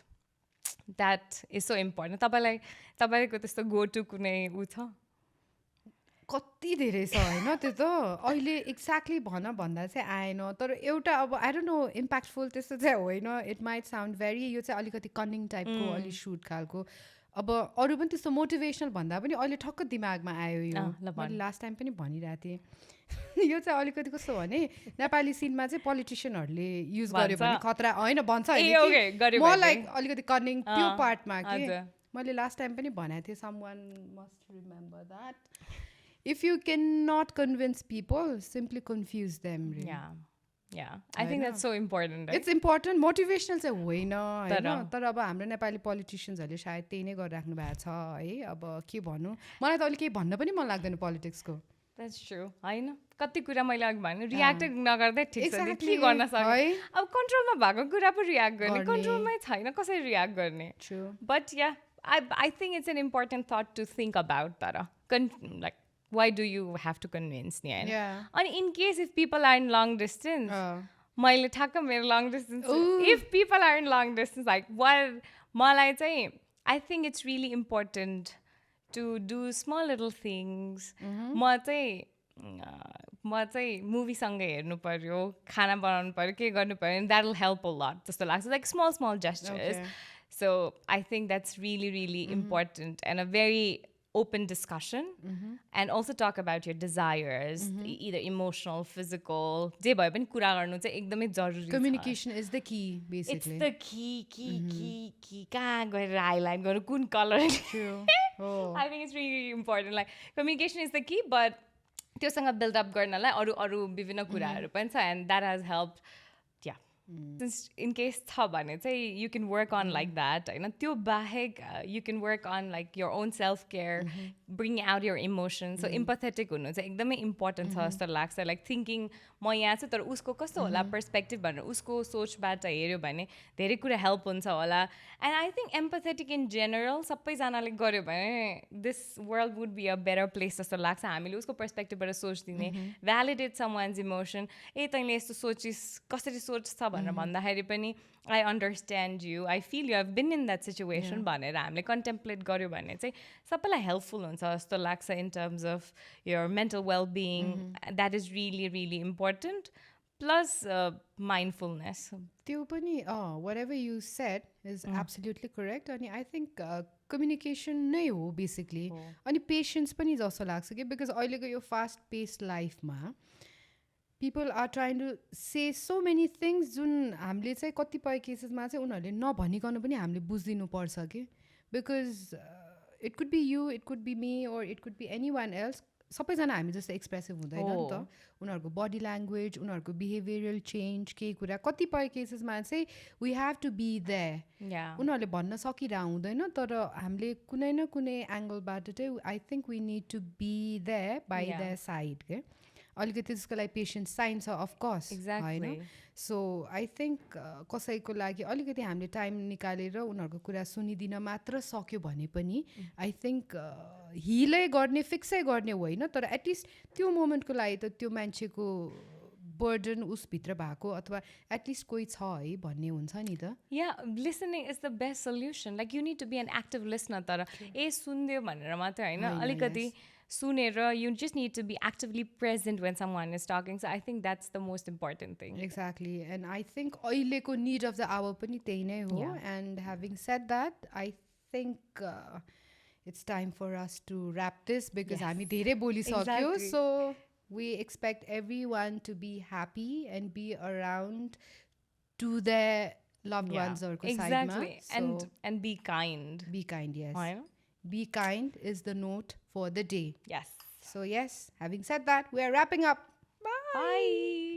that is so important तपाईको त्यस्तो go to कुनै उ छ कति धेरै छ हैन त्यो त अहिले एक्ज्याक्टली भन्दा चाहिँ आएन तर एउटा अब आई डोन्ट नो इम्प्याक्टफुल त्यस्तो चाहिँ होइन इट माइट साउन्ड भेरी यो चाहिँ अलिकति कनिङ टाइपको अलि सुट खालको अब अरू पनि त्यस्तो मोटिभेसनल भन्दा पनि अहिले ठक्क दिमागमा आयो यो मैले लास्ट टाइम पनि भनिरहेको थिएँ यो चाहिँ अलिकति कस्तो भने नेपाली सिनमा चाहिँ पोलिटिसियनहरूले युज गर्यो भने खतरा होइन भन्छ मलाई अलिकति कनिङ त्यो पार्टमा कि मैले लास्ट टाइम पनि भनेको थिएँ someone must remember that if you can not convince people simply confuse them Yeah, I think that's so important. It's important. Motivational चाहिँ होइन हैन तर अब हाम्रो नेपाली पोलिटिशियन्सहरूले सायद त्यही नै गरिराख्नु भएको छ है अब के भन्नु मलाई त अहिले केही भन्न पनि मन लाग्दैन पोलिटिक्सको That's true. हैन कति कुरा मैले अघि भने रियाक्ट नगर्दै ठिक छ के गर्न सक्ने अब कन्ट्रोलमा भएको कुरा पो रियाक्ट गर्ने कन्ट्रोलमै छैन कसरी रियाक्ट गर्ने but yeah I think it's an important thought to think about तर like why do you have to convince me? Yeah. And in case if people are in long distance, मैले ठ्याक्क मेरो long distance. If people are in long distance, like what मलाई चाहिँ I think it's really important to do small little things. म चाहिँ मुभीसँगै हेर्नु पर्यो, खाना बनाउनु पर्यो, के गर्नु पर्यो, and that'll help a lot जस्तो लाग्छ, like small gestures. So I think that's really, really important and a very open discussion. And also talk about your desires, either emotional, physical. जे भए पनि कुरा गर्नु चाहिँ एकदमै जरुरी छ. Communication is the key, basically. It's the key. कहाँ गएर highlight गर्नु, कुन color. True. I think it's really important. Like communication is the key, but त्योसँग build up गर्नलाई अरू विभिन्न कुराहरू पनि छ, and that has helped. Since in case छ भने चाहिँ you can work on like that, हैन? त्यो बाहेक you can work on like your own self care, bringing out your emotions. So empathetic हुनु चाहिँ एकदमै important छ जस्तो लाग्छ. Like thinking म यहाँ छु तर उसको कस्तो होला पर्सपेक्टिभ भनेर उसको सोचबाट हेर्यो भने धेरै कुरा हेल्प हुन्छ होला. And I think empathetic in general सबैजनाले गर्यो भने this world would be a better place जस्तो लाग्छ. हामीले उसको पर्सपेक्टिभबाट सोच्दिने, validate someone's emotion. ए तैँले यस्तो सोचिस, कसरी सोच्छ भनेर भन्दाखेरि पनि I understand you, I feel you, I've been in that situation भनेर हामीले contemplate गर्यो भने चाहिँ सबैलाई helpful हुन्छ जस्तो लाग्छ in terms of your mental well-being. That is really, really important. Plus mindfulness. त्यो पनि whatever you said is absolutely correct. अनि I think communication नै हो basically. अनि patience पनि जस्तो लाग्छ कि because अहिलेको यो fast paced life-मा people are trying to say so many things जुन हामीले चाहिँ कतिपय केसेसमा चाहिँ उनीहरूले नभनिकन पनि हामीले बुझिदिनु पर्छ कि because it could be you, it could be me, or it could be anyone else. सबैजना हामी जस्तो एक्सप्रेसिभ हुँदैन नि त. उनीहरूको बडी ल्याङ्ग्वेज, उनीहरूको बिहेभियरल चेन्ज, केही कुरा कतिपय केसेसमा चाहिँ we have to be there. उनीहरूले भन्न सकिरह हुँदैन तर हामीले कुनै न कुनै एङ्गलबाट चाहिँ I think we need to be there by their side के. अलिकति त्यसको लागि पेसेन्स चाहिन्छ अफकोर्स होइन. सो आई थिङ्क कसैको लागि अलिकति हामीले टाइम निकालेर उनीहरूको कुरा सुनिदिन मात्र सक्यो भने पनि आई थिङ्क हिलै गर्ने फिक्सै गर्ने होइन तर एटलिस्ट त्यो मोमेन्टको लागि त त्यो मान्छेको बर्डन उसभित्र भएको अथवा एटलिस्ट कोही छ है भन्ने हुन्छ नि त. Yeah listening is the best solution. Like you need to be an active listener. तर ए सुनिदियो भनेर मात्रै होइन, अलिकति सुनेर you just need to be actively present when someone is talking. So I think that's the most important thing. Exactly. And I think अहिलेको need of the hour पनि त्यही नै हो. And having said that, I think it's time for us to wrap this because हामी धेरै बोलिसक्यो. So we expect everyone to be happy and be around to their loved ones or exactly. And be kind. Be kind, yes. Be kind is the note for the day. Yes. So yes, having said that, we are wrapping up. Bye. Bye.